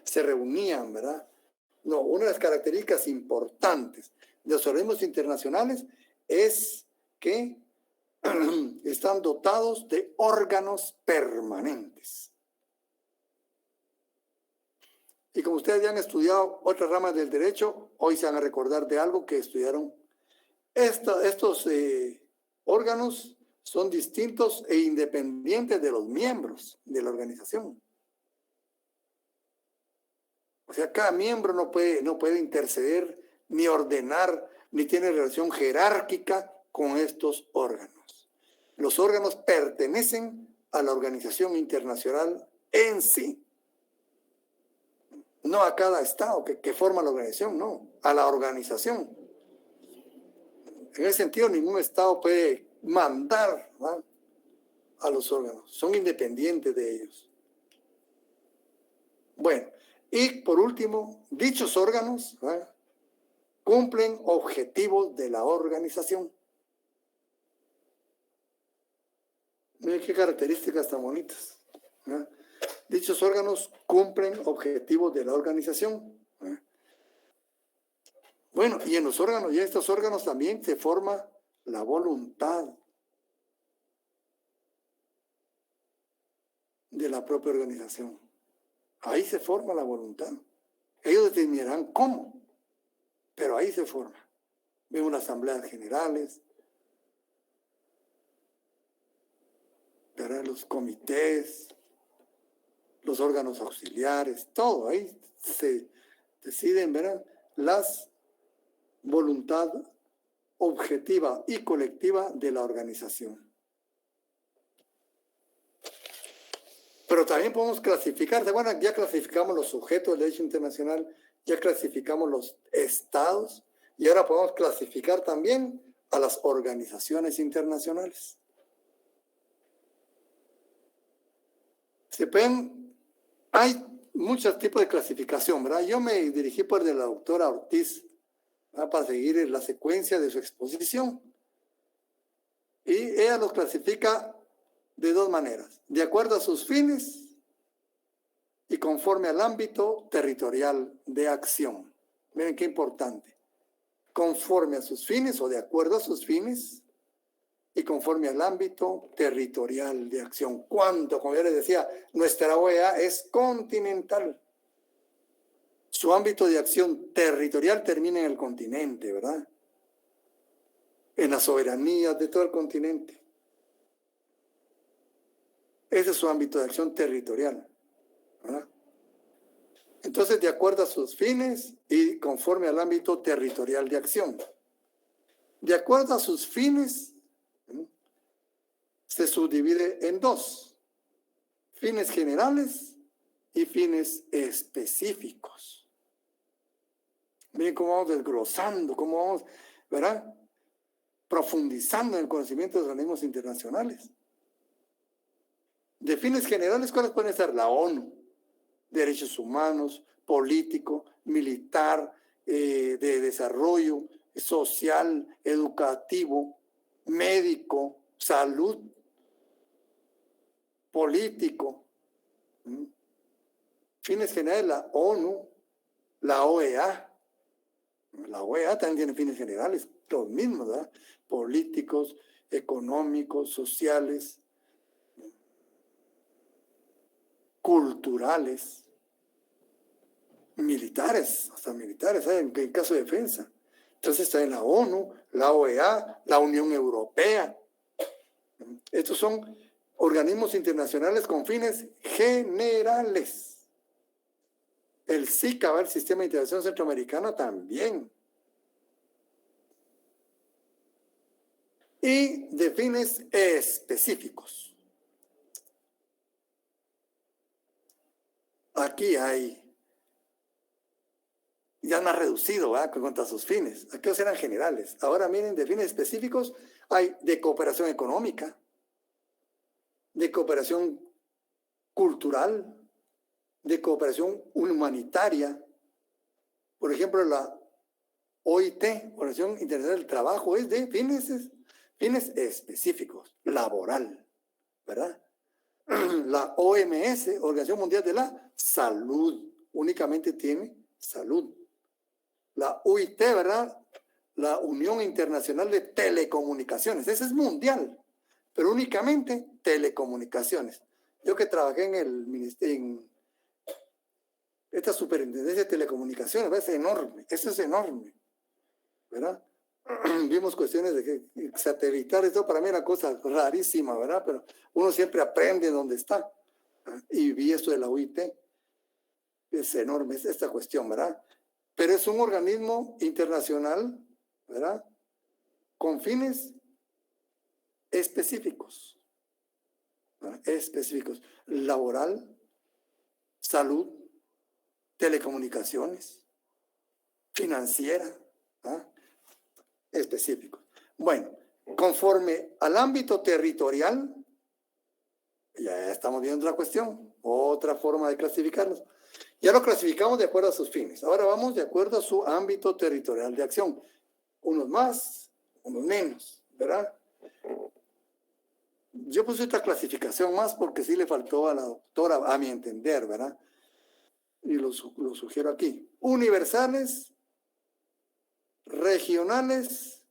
se reunían, ¿verdad? No, una de las características importantes de los organismos internacionales es que están dotados de órganos permanentes. Y como ustedes ya han estudiado otras ramas del derecho, hoy se van a recordar de algo que estudiaron. Estos órganos son distintos e independientes de los miembros de la organización. O sea, cada miembro no puede interceder, ni ordenar, ni tiene relación jerárquica con estos órganos. Los órganos pertenecen a la organización internacional en sí. No a cada estado que forma la organización, no, a la organización. En ese sentido, ningún estado puede mandar, ¿no?, a los órganos. Son independientes de ellos. Bueno, y por último, dichos órganos, ¿no?, cumplen objetivos de la organización. Miren qué características tan bonitas, ¿no? Dichos órganos cumplen objetivos de la organización. Bueno, y en los órganos, y en estos órganos también se forma la voluntad de la propia organización. Ahí se forma la voluntad. Ellos determinarán cómo, pero ahí se forma. Vemos las asambleas generales, los comités, los órganos auxiliares, todo ahí se deciden, ¿verdad?, las voluntad objetiva y colectiva de la organización. Pero también podemos clasificar, bueno, ya clasificamos los sujetos del derecho internacional, ya clasificamos los estados, y ahora podemos clasificar también a las organizaciones internacionales. Se pueden, hay muchos tipos de clasificación, ¿verdad? Yo me dirigí por de la doctora Ortiz, ¿verdad?, para seguir la secuencia de su exposición. Y ella los clasifica de dos maneras: de acuerdo a sus fines y conforme al ámbito territorial de acción. Miren qué importante. Conforme a sus fines o de acuerdo a sus fines y conforme al ámbito territorial de acción. ¿Cuánto? Como yo les decía, nuestra OEA es continental. Su ámbito de acción territorial termina en el continente, ¿verdad? En la soberanía de todo el continente. Ese es su ámbito de acción territorial, ¿verdad? Entonces, de acuerdo a sus fines y conforme al ámbito territorial de acción. De acuerdo a sus fines, se subdivide en dos: fines generales y fines específicos. Miren cómo vamos desglosando, cómo vamos, ¿verdad?, profundizando en el conocimiento de los organismos internacionales. De fines generales, ¿cuáles pueden ser? La ONU, derechos humanos, político, militar, de desarrollo, social, educativo, médico, salud, político. Fines generales, la ONU, la OEA. La OEA también tiene fines generales, los mismos, ¿verdad? Políticos, económicos, sociales, culturales, militares, hasta militares, ¿saben?, en caso de defensa. Entonces está en la ONU, la OEA, la Unión Europea. Estos son organismos internacionales con fines generales. El SICA, el Sistema de Integración Centroamericana, también. y de fines específicos. Aquí hay ya más reducido, ¿verdad?, contra sus fines. Aquellos eran generales. Ahora miren, de fines específicos hay de cooperación económica, de cooperación cultural, de cooperación humanitaria. Por ejemplo, la OIT, Organización Internacional del Trabajo, es de fines específicos, laboral, ¿verdad? La OMS, Organización Mundial de la Salud, únicamente tiene salud. La UIT, ¿verdad?, la Unión Internacional de Telecomunicaciones, ese es mundial, pero únicamente telecomunicaciones. Yo que trabajé en el ministerio, en esta superintendencia de telecomunicaciones, ¿verdad?, es enorme, eso es enorme, ¿verdad? Vimos cuestiones de que satelitar, esto para mí era una cosa rarísima, ¿verdad? Pero uno siempre aprende donde está. Y vi esto de la UIT, es enorme esta cuestión, ¿verdad? Pero es un organismo internacional, ¿verdad?, con fines específicos, ¿verdad?, específicos, laboral, salud, telecomunicaciones, financiera, ¿verdad?, específicos. Bueno, conforme al ámbito territorial, ya estamos viendo otra cuestión, otra forma de clasificarlos. Ya lo clasificamos de acuerdo a sus fines. Ahora vamos de acuerdo a su ámbito territorial de acción. Unos más, unos menos, ¿verdad? Yo puse otra clasificación más porque sí le faltó a la doctora, a mi entender, ¿verdad? Y lo sugiero aquí. Universales, regionales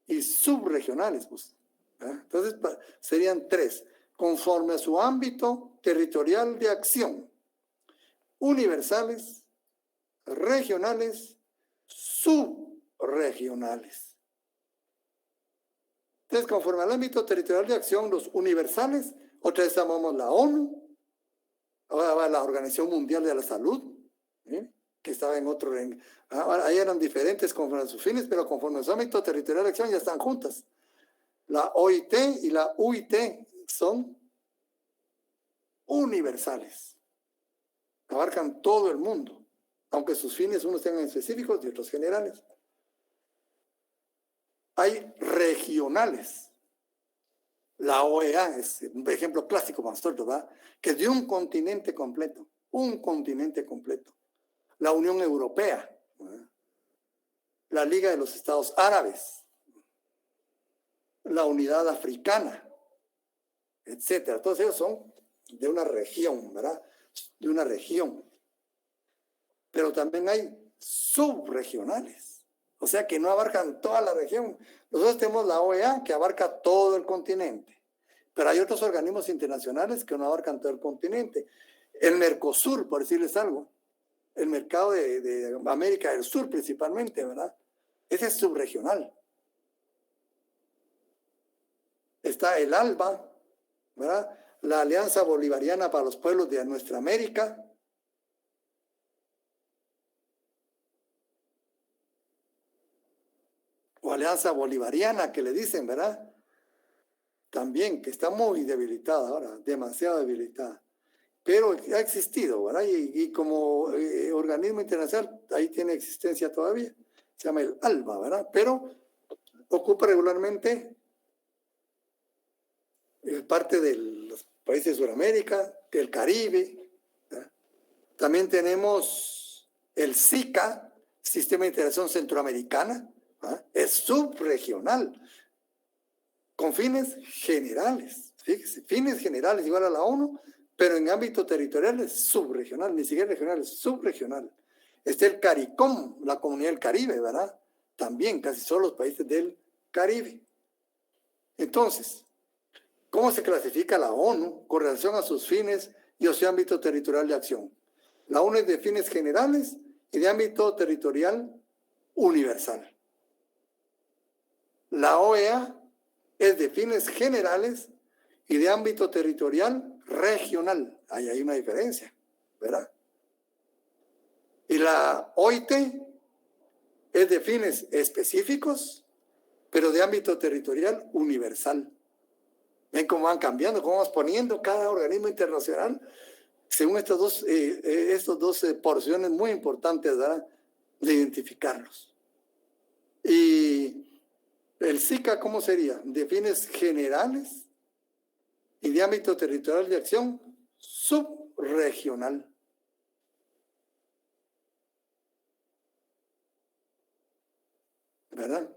y subregionales, pues, ¿verdad? Entonces serían 3, conforme a su ámbito territorial de acción: universales, regionales, subregionales. Entonces, conforme al ámbito territorial de acción, los universales, otra vez llamamos la ONU, ahora va la Organización Mundial de la Salud, que estaba en otro, ahora ahí eran diferentes conforme a sus fines, pero conforme a su ámbito territorial de acción ya están juntas. La OIT y la UIT son universales, abarcan todo el mundo, aunque sus fines unos tengan específicos y otros generales. Hay regionales. La OEA es un ejemplo clásico, Pastor, ¿verdad?, que es de un continente completo, La Unión Europea, ¿verdad?, la Liga de los Estados Árabes, la Unidad Africana, etcétera. Todos ellos son de una región, ¿verdad?, de una región. Pero también hay subregionales, o sea que no abarcan toda la región. Nosotros tenemos la OEA, que abarca todo el continente, pero hay otros organismos internacionales que no abarcan todo el continente. El Mercosur, por decirles algo, el mercado de América del Sur principalmente, ¿verdad?, ese es subregional. Está el ALBA, ¿verdad?, la Alianza Bolivariana para los Pueblos de Nuestra América, o Alianza Bolivariana, que le dicen, ¿verdad?, también, que está muy debilitada ahora, demasiado debilitada, pero ha existido, ¿verdad?, y como organismo internacional, ahí tiene existencia todavía, se llama el ALBA, ¿verdad?, pero ocupa regularmente parte de los países de Sudamérica, del Caribe, ¿verdad? También tenemos el SICA, Sistema de Integración Centroamericana, ¿verdad?, es subregional, con fines generales, fíjese, fines generales igual a la ONU, pero en ámbito territorial es subregional, ni siquiera regional, es subregional. Está el CARICOM, la Comunidad del Caribe, ¿verdad?, también casi solo los países del Caribe. Entonces, ¿cómo se clasifica la ONU con relación a sus fines y a su ámbito territorial de acción? La ONU es de fines generales y de ámbito territorial universal. La OEA es de fines generales y de ámbito territorial regional. Ahí hay una diferencia, ¿verdad? Y la OIT es de fines específicos, pero de ámbito territorial universal. Ven cómo van cambiando, cómo vamos poniendo cada organismo internacional según estos dos porciones muy importantes, ¿verdad?, de identificarlos. Y el SICA, ¿cómo sería? De fines generales y de ámbito territorial de acción subregional. ¿Verdad?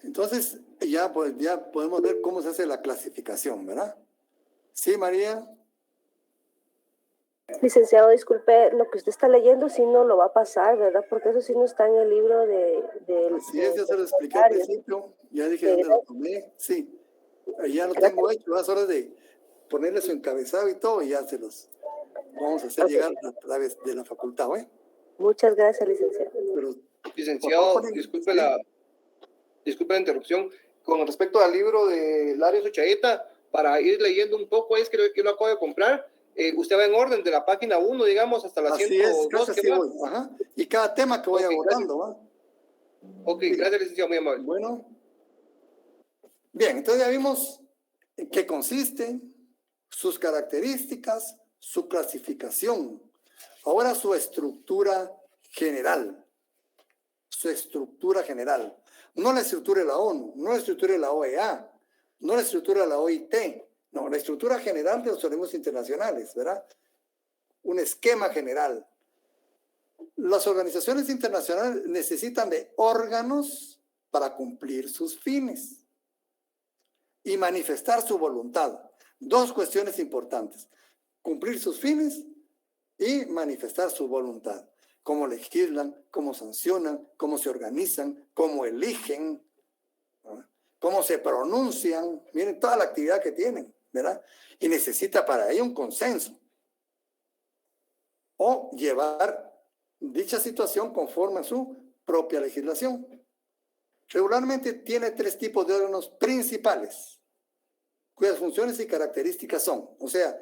Entonces, ya podemos ver cómo se hace la clasificación, ¿verdad? Sí, María. Licenciado, disculpe, lo que usted está leyendo sí no lo va a pasar, ¿verdad? Porque eso sí no está en el libro de Sí, ya se lo expliqué al principio, ya dije dónde lo tomé, sí. Ya lo tengo hecho, es hora de ponerle su encabezado y todo, y ya se los vamos a hacer llegar a través de la facultad, ¿eh? Muchas gracias, licenciado. Pero, licenciado, disculpe la interrupción. Con respecto al libro de Lario Suchaeta, para ir leyendo un poco, es que yo lo acabo de comprar. Usted va en orden de la página 1, digamos, hasta la 102. Así voy. Ajá. Y cada tema que voy abordando, ¿va? Ok, gracias, licenciado, muy amable. Bueno. Bien, entonces ya vimos en qué consiste, sus características, su clasificación. Ahora su estructura general. Su estructura general. No la estructura de la ONU, no la estructura de la OEA, no la estructura de la OIT, no, la estructura general de los organismos internacionales, ¿verdad? Un esquema general. Las organizaciones internacionales necesitan de órganos para cumplir sus fines y manifestar su voluntad. Dos cuestiones importantes: cumplir sus fines y manifestar su voluntad. Cómo legislan, cómo sancionan, cómo se organizan, cómo eligen, ¿verdad?, cómo se pronuncian. Miren toda la actividad que tienen, ¿verdad? Y necesita para ello un consenso o llevar dicha situación conforme a su propia legislación. Regularmente tiene 3 tipos de órganos principales, cuyas funciones y características son, o sea,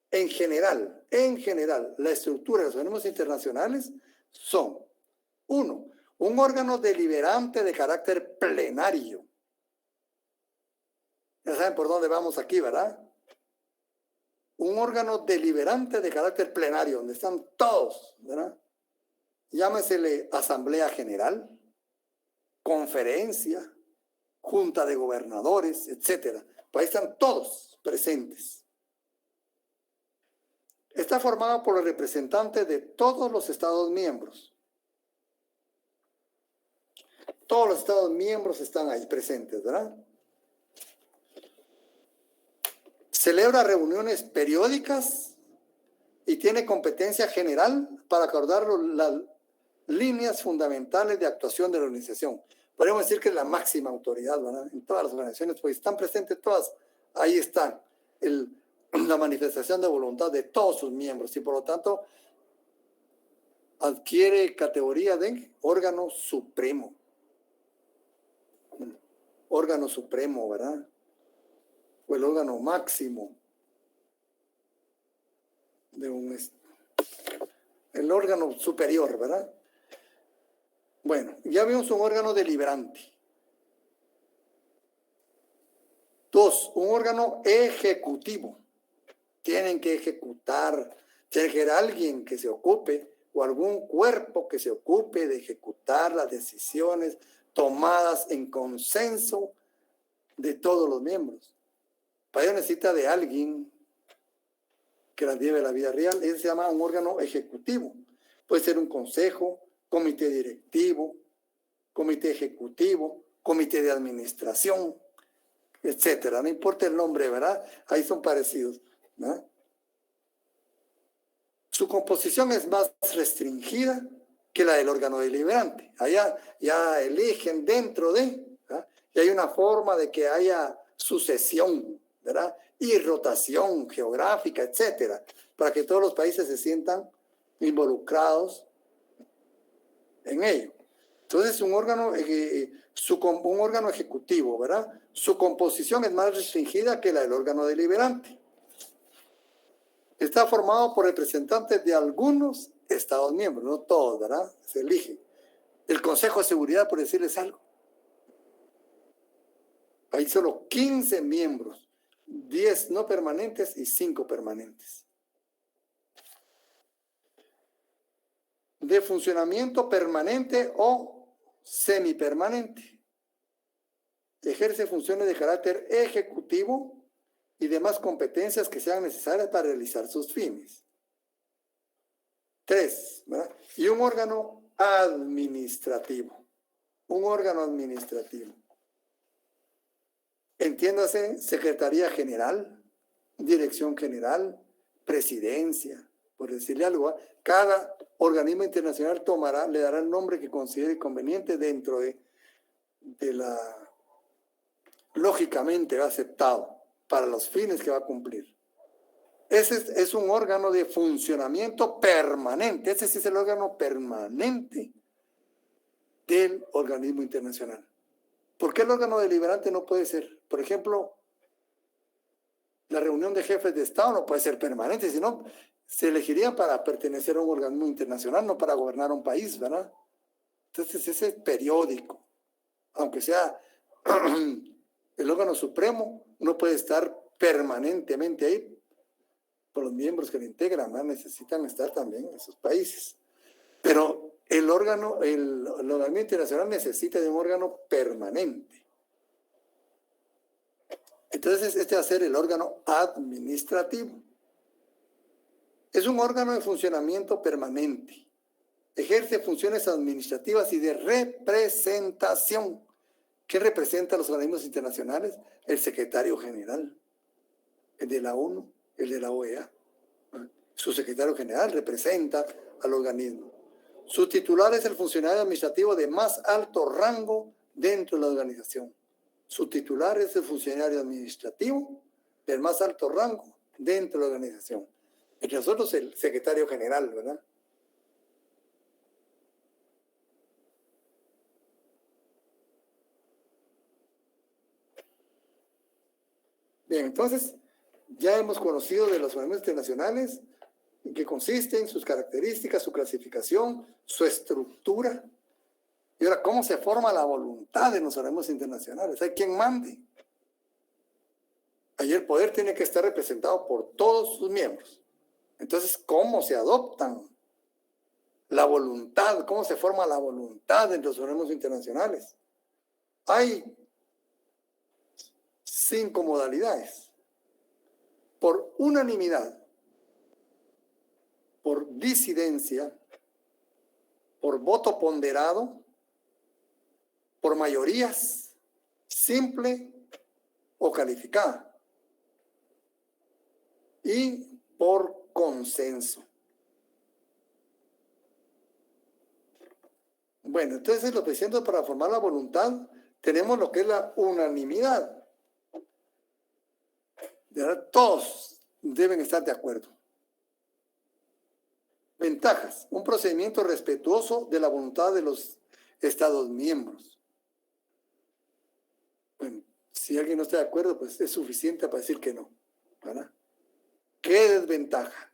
en general, la estructura de los organismos internacionales son: 1, un órgano deliberante de carácter plenario. Ya saben por dónde vamos aquí, ¿verdad? Un órgano deliberante de carácter plenario, donde están todos, ¿verdad? Llámesele Asamblea General, Conferencia, Junta de Gobernadores, etcétera. Pues ahí están todos presentes. Está formado por los representantes de todos los Estados miembros. Todos los Estados miembros están ahí presentes, ¿verdad? Celebra reuniones periódicas y tiene competencia general para acordar las líneas fundamentales de actuación de la organización. Podríamos decir que es la máxima autoridad, ¿verdad? En todas las organizaciones, pues están presentes todas. Ahí están la manifestación de voluntad de todos sus miembros y por lo tanto adquiere categoría de órgano supremo. Órgano supremo, ¿verdad? O el órgano máximo de el órgano superior, ¿verdad? Bueno, ya vimos un órgano deliberante. 2, un órgano ejecutivo. Tienen que ejecutar, tiene que haber alguien que se ocupe o algún cuerpo que se ocupe de ejecutar las decisiones tomadas en consenso de todos los miembros. Para ello necesita de alguien que las lleve a la vida real. Ese se llama un órgano ejecutivo. Puede ser un consejo, comité directivo, comité ejecutivo, comité de administración, etcétera. No importa el nombre, ¿verdad? Ahí son parecidos, ¿verdad? Su composición es más restringida que la del órgano deliberante. Allá ya eligen dentro de, ¿verdad? Y hay una forma de que haya sucesión, ¿verdad? Y rotación geográfica, etcétera, para que todos los países se sientan involucrados en ello. Entonces, un órgano ejecutivo, ¿verdad? Su composición es más restringida que la del órgano deliberante. Está formado por representantes de algunos Estados miembros, no todos, ¿verdad? Se elige. El Consejo de Seguridad, por decirles algo. Hay solo 15 miembros, 10 no permanentes y 5 permanentes. De funcionamiento permanente o semipermanente. Ejerce funciones de carácter ejecutivo y demás competencias que sean necesarias para realizar sus fines. 3, ¿verdad? Y un órgano administrativo. Un órgano administrativo. Entiéndase, Secretaría General, Dirección General, Presidencia, por decirle algo. Cada organismo internacional le dará el nombre que considere conveniente dentro de la, lógicamente aceptado para los fines que va a cumplir. Ese es un órgano de funcionamiento permanente. Ese sí es el órgano permanente del organismo internacional. ¿Por qué el órgano deliberante no puede ser? Por ejemplo, la reunión de jefes de Estado no puede ser permanente, sino se elegiría para pertenecer a un organismo internacional, no para gobernar un país, ¿verdad? Entonces ese es periódico. Aunque sea el órgano supremo, no puede estar permanentemente ahí por los miembros que lo integran, ¿verdad? Necesitan estar también en esos países. Pero el organismo internacional necesita de un órgano permanente. Entonces, este va a ser el órgano administrativo. Es un órgano de funcionamiento permanente. Ejerce funciones administrativas y de representación. ¿Qué representa a los organismos internacionales? El secretario general, el de la ONU, el de la OEA. Su secretario general representa al organismo. Su titular es el funcionario administrativo de más alto rango dentro de la organización. Su titular es el funcionario administrativo del más alto rango dentro de la organización. Entre nosotros el secretario general, ¿verdad? Bien, entonces ya hemos conocido de los organismos internacionales en qué consisten, sus características, su clasificación, su estructura. Y ahora, ¿cómo se forma la voluntad de los organismos internacionales? ¿Hay quien mande? Ahí el poder tiene que estar representado por todos sus miembros. Entonces, ¿cómo se adoptan la voluntad? ¿Cómo se forma la voluntad entre los organismos internacionales? Hay 5 modalidades. Por unanimidad, por disidencia, por voto ponderado, por mayorías, simple o calificada, y por consenso. Bueno, entonces los preceptos para formar la voluntad tenemos lo que es la unanimidad. Todos deben estar de acuerdo. Ventajas: un procedimiento respetuoso de la voluntad de los Estados miembros. Bueno, si alguien no está de acuerdo, pues es suficiente para decir que no, ¿verdad? ¿Qué desventaja?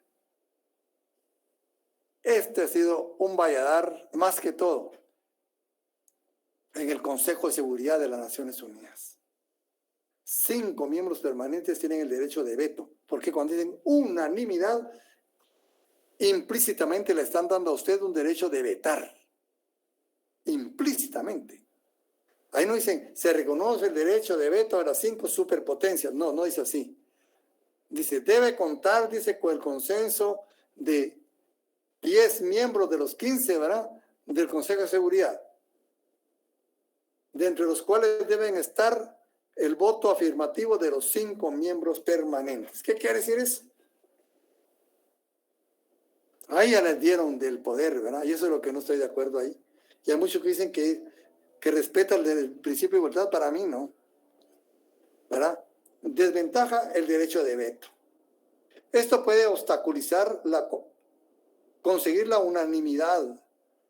Este ha sido un valladar más que todo en el Consejo de Seguridad de las Naciones Unidas. 5 miembros permanentes tienen el derecho de veto, porque cuando dicen unanimidad, implícitamente le están dando a usted un derecho de vetar. Implícitamente. Ahí no dicen, se reconoce el derecho de veto a las 5 superpotencias. No, no dice así. Dice, debe contar, dice, con el consenso de 10 miembros de los 15, ¿verdad?, del Consejo de Seguridad, de entre los cuales deben estar el voto afirmativo de los 5 miembros permanentes. ¿Qué quiere decir eso? Ahí ya les dieron del poder, ¿verdad? Y eso es lo que no estoy de acuerdo ahí. Y hay muchos que dicen que respetan el principio de igualdad. Para mí no, ¿verdad? Desventaja el derecho de veto. Esto puede obstaculizar conseguir la unanimidad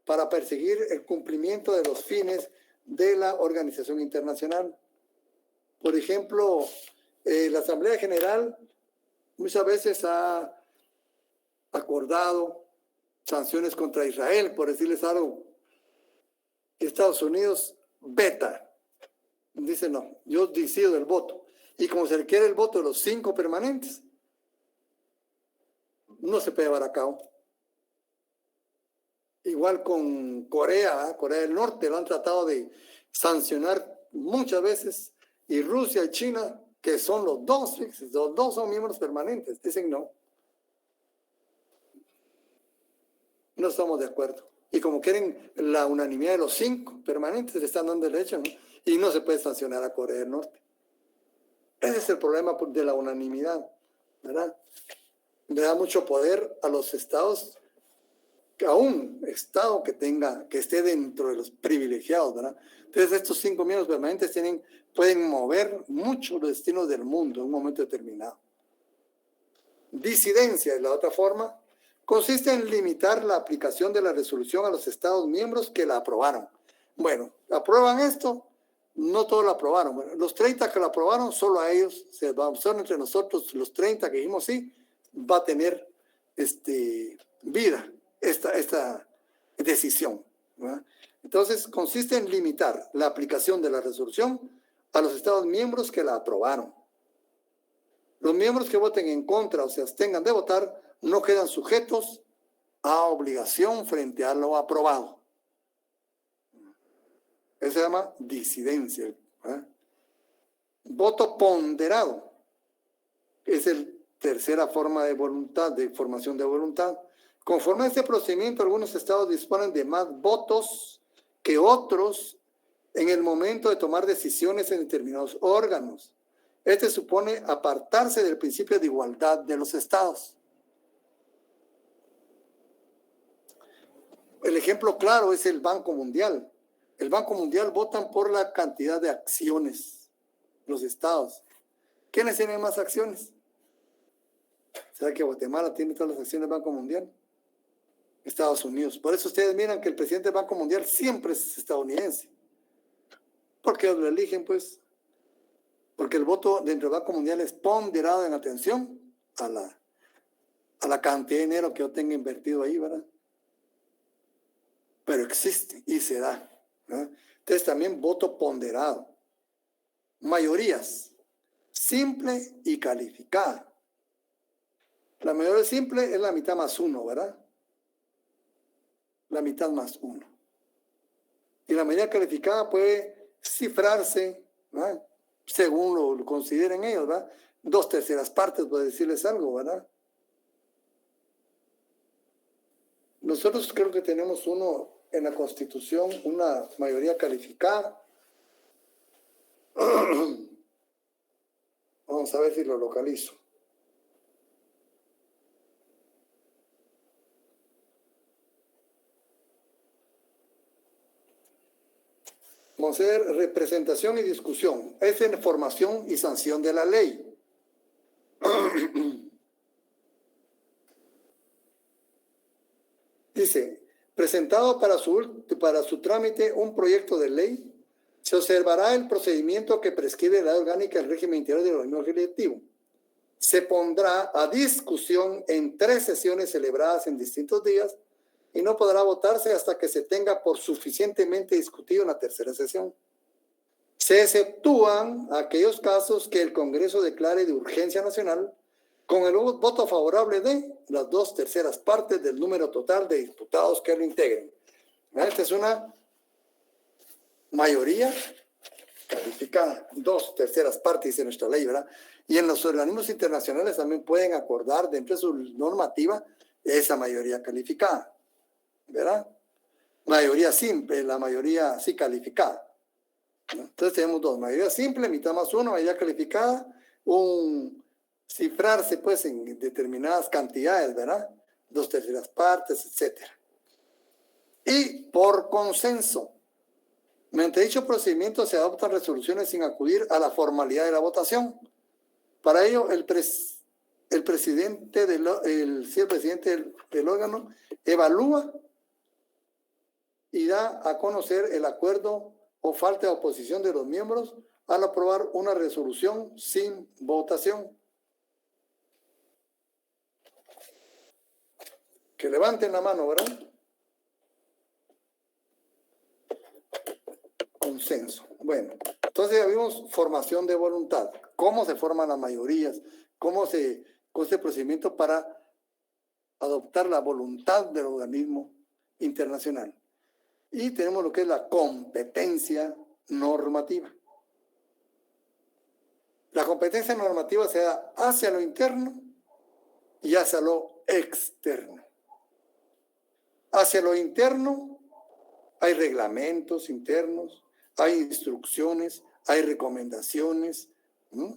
para perseguir el cumplimiento de los fines de la organización internacional. Por ejemplo, la Asamblea General muchas veces ha acordado sanciones contra Israel, por decirles algo. Estados Unidos veta. Dice no, yo decido el voto. Y como se requiere el voto de los 5 permanentes, no se puede llevar a cabo. Igual con Corea, Corea del Norte, lo han tratado de sancionar muchas veces, y Rusia y China, que son los dos son miembros permanentes, dicen no. No estamos de acuerdo. Y como quieren la unanimidad de los 5 permanentes, le están dando el hecho, ¿no? Y no se puede sancionar a Corea del Norte. Ese es el problema de la unanimidad, ¿verdad? Le da mucho poder a los estados, a un estado que esté dentro de los privilegiados, ¿verdad? Entonces estos 5 miembros permanentes pueden mover mucho los destinos del mundo en un momento determinado. Disidencia es la otra forma. Consiste en limitar la aplicación de la resolución a los estados miembros que la aprobaron. Bueno, aprueban esto, no todos la aprobaron. Bueno, los 30 que la aprobaron, solo a ellos, son entre nosotros los 30 que dijimos sí, va a tener vida esta decisión, ¿verdad? Entonces, consiste en limitar la aplicación de la resolución a los estados miembros que la aprobaron. Los miembros que voten en contra o se abstengan de votar no quedan sujetos a obligación frente a lo aprobado. Eso se llama disidencia, ¿eh? Voto ponderado es la tercera forma de voluntad, de formación de voluntad. Conforme a este procedimiento, algunos estados disponen de más votos que otros en el momento de tomar decisiones en determinados órganos. Este supone apartarse del principio de igualdad de los estados. El ejemplo claro es el Banco Mundial. El Banco Mundial votan por la cantidad de acciones, los estados. ¿Quiénes tienen más acciones? ¿Será que Guatemala tiene todas las acciones del Banco Mundial? Estados Unidos. Por eso ustedes miran que el presidente del Banco Mundial siempre es estadounidense. ¿Por qué lo eligen, pues? Porque el voto dentro del Banco Mundial es ponderado en atención a la cantidad de dinero que yo tenga invertido ahí, ¿verdad? Pero existe y se da, ¿verdad? Entonces también voto ponderado. Mayorías, simple y calificada. La mayoría simple es la mitad más 1, ¿verdad? La mitad más 1. Y la mayoría calificada puede cifrarse, ¿verdad?, según lo consideren ellos, ¿verdad? 2/3 partes, puede decirles algo, ¿verdad? Nosotros creo que tenemos en la Constitución, una mayoría calificada. Vamos a ver si lo localizo. Vamos a ver representación y discusión. Es en formación y sanción de la ley. Dice, presentado para su trámite un proyecto de ley, se observará el procedimiento que prescribe la ley orgánica del régimen interior del organismo legislativo. Se pondrá a discusión en 3 sesiones celebradas en distintos días y no podrá votarse hasta que se tenga por suficientemente discutido en la 3ª sesión. Se exceptúan aquellos casos que el Congreso declare de urgencia nacional con el voto favorable de las 2/3 partes del número total de diputados que lo integren. Esta es una mayoría calificada, 2/3 partes, dice nuestra ley, ¿verdad? Y en los organismos internacionales también pueden acordar dentro de su normativa esa mayoría calificada, ¿verdad? Mayoría simple, la mayoría sí calificada, ¿no? Entonces tenemos 2, mayoría simple, mitad más 1, mayoría calificada, cifrarse pues en determinadas cantidades, ¿verdad? 2/3 partes, etc. Y por consenso, mediante dicho procedimiento se adoptan resoluciones sin acudir a la formalidad de la votación. Para ello, el presidente del órgano evalúa y da a conocer el acuerdo o falta de oposición de los miembros al aprobar una resolución sin votación. Que levanten la mano, ¿verdad? Consenso. Bueno, entonces ya vimos formación de voluntad. ¿Cómo se forman las mayorías? ¿Cómo se con este procedimiento para adoptar la voluntad del organismo internacional? Y tenemos lo que es la competencia normativa. La competencia normativa se da hacia lo interno y hacia lo externo. Hacia lo interno hay reglamentos internos, hay instrucciones, hay recomendaciones, ¿no?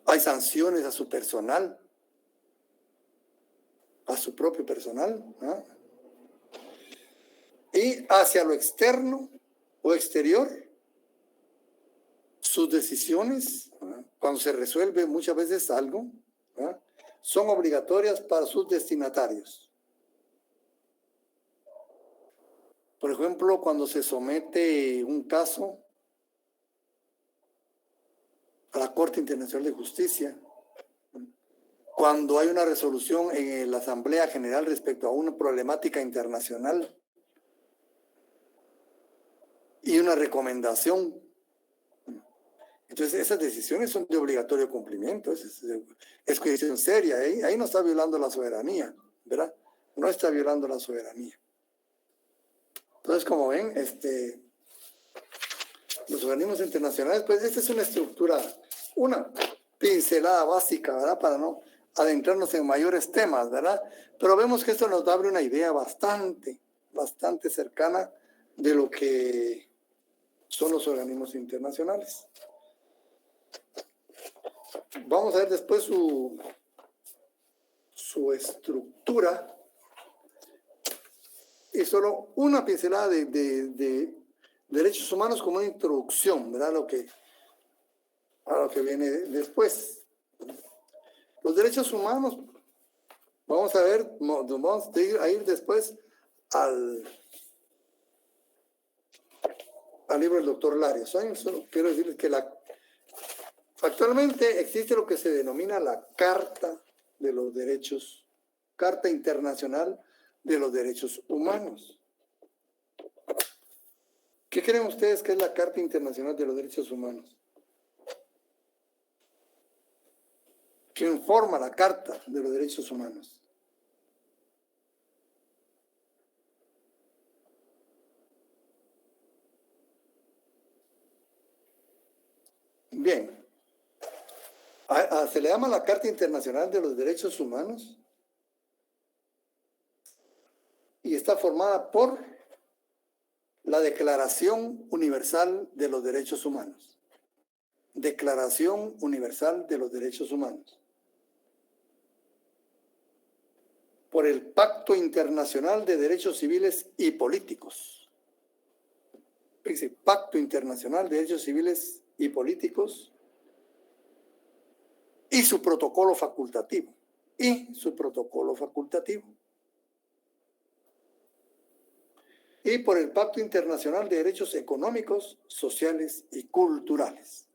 Hay sanciones a su personal, a su propio personal, ¿no? Y hacia lo externo o exterior, sus decisiones, ¿no?, cuando se resuelve muchas veces algo, ¿no?, son obligatorias para sus destinatarios. Por ejemplo, cuando se somete un caso a la Corte Internacional de Justicia, cuando hay una resolución en la Asamblea General respecto a una problemática internacional y una recomendación, entonces esas decisiones son de obligatorio cumplimiento. Es cuestión seria, ahí no está violando la soberanía, ¿verdad? No está violando la soberanía. Entonces, como ven, los organismos internacionales, pues esta es una estructura, una pincelada básica, ¿verdad? Para no adentrarnos en mayores temas, ¿verdad? Pero vemos que esto nos abre una idea bastante cercana de lo que son los organismos internacionales. Vamos a ver después su estructura y solo una pincelada de derechos humanos como una introducción, ¿verdad? A lo que viene después. Los derechos humanos, vamos a ver, vamos a ir después al libro del doctor Larios. Solo quiero decirles que actualmente existe lo que se denomina la Carta de los Derechos, Carta Internacional de los Derechos Humanos. ¿Qué creen ustedes que es la Carta Internacional de los Derechos Humanos? ¿Quién forma la Carta de los Derechos Humanos? Bien. Se le llama la Carta Internacional de los Derechos Humanos y está formada por la Declaración Universal de los Derechos Humanos. Declaración Universal de los Derechos Humanos. Por el Pacto Internacional de Derechos Civiles y Políticos. Dice, Pacto Internacional de Derechos Civiles y Políticos. Y su protocolo facultativo. Y por el Pacto Internacional de Derechos Económicos, Sociales y Culturales.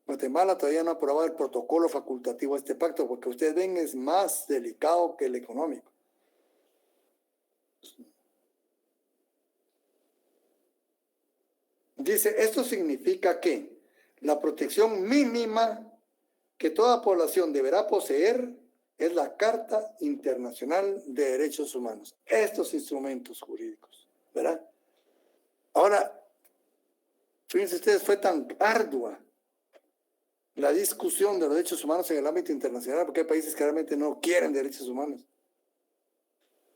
Guatemala todavía no ha aprobado el protocolo facultativo a este pacto, porque ustedes ven es más delicado que el económico. Dice, esto significa que la protección mínima que toda población deberá poseer es la Carta Internacional de Derechos Humanos. Estos instrumentos jurídicos, ¿verdad? Ahora, fíjense ustedes, fue tan ardua la discusión de los derechos humanos en el ámbito internacional, porque hay países que realmente no quieren derechos humanos,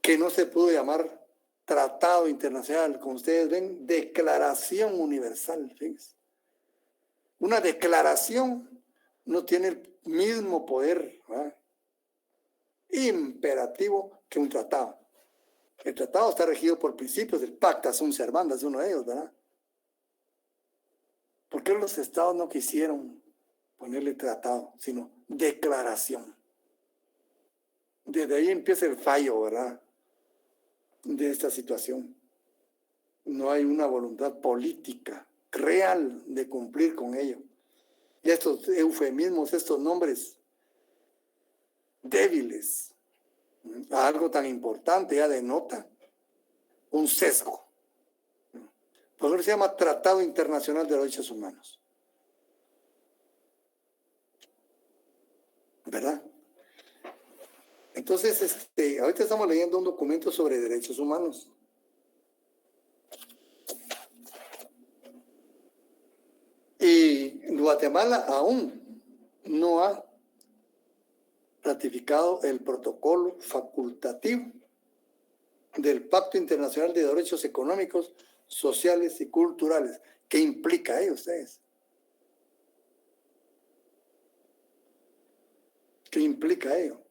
que no se pudo llamar tratado internacional, como ustedes ven, declaración universal, fíjense. Una declaración no tiene el mismo poder, ¿verdad?, imperativo que un tratado. El tratado está regido por principios del pacta sunt servanda, es uno de ellos, ¿verdad? ¿Por qué los estados no quisieron ponerle tratado, sino declaración? Desde ahí empieza el fallo, ¿verdad?, de esta situación. No hay una voluntad política real de cumplir con ello. Y estos eufemismos, estos nombres débiles a algo tan importante ya denota un sesgo. Por eso se llama Tratado Internacional de Derechos Humanos. ¿Verdad? Entonces, ahorita estamos leyendo un documento sobre derechos humanos. Y Guatemala aún no ha ratificado el protocolo facultativo del Pacto Internacional de Derechos Económicos, Sociales y Culturales. ¿Qué implica ustedes? ¿Qué implica ello?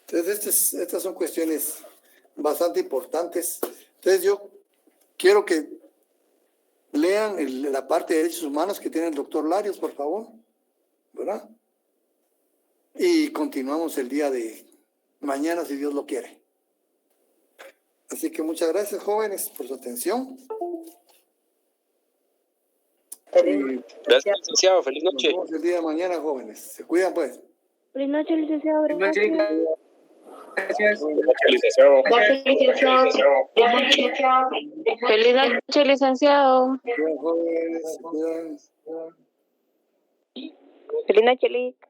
Entonces, estas son cuestiones bastante importantes. Entonces, yo quiero que lean la parte de derechos humanos que tiene el doctor Larios, por favor, ¿verdad? Y continuamos el día de mañana, si Dios lo quiere. Así que muchas gracias, jóvenes, por su atención. Gracias, licenciado. Feliz Nos noche. vemos el día de mañana, jóvenes. Se cuidan, pues. Feliz noche, licenciado. Feliz noche. Gracias. Feliz noche, licenciado. Gracias, licenciado. Feliz noche, licenciado. Bien, jóvenes, se cuidan. Feliz noche, Lic.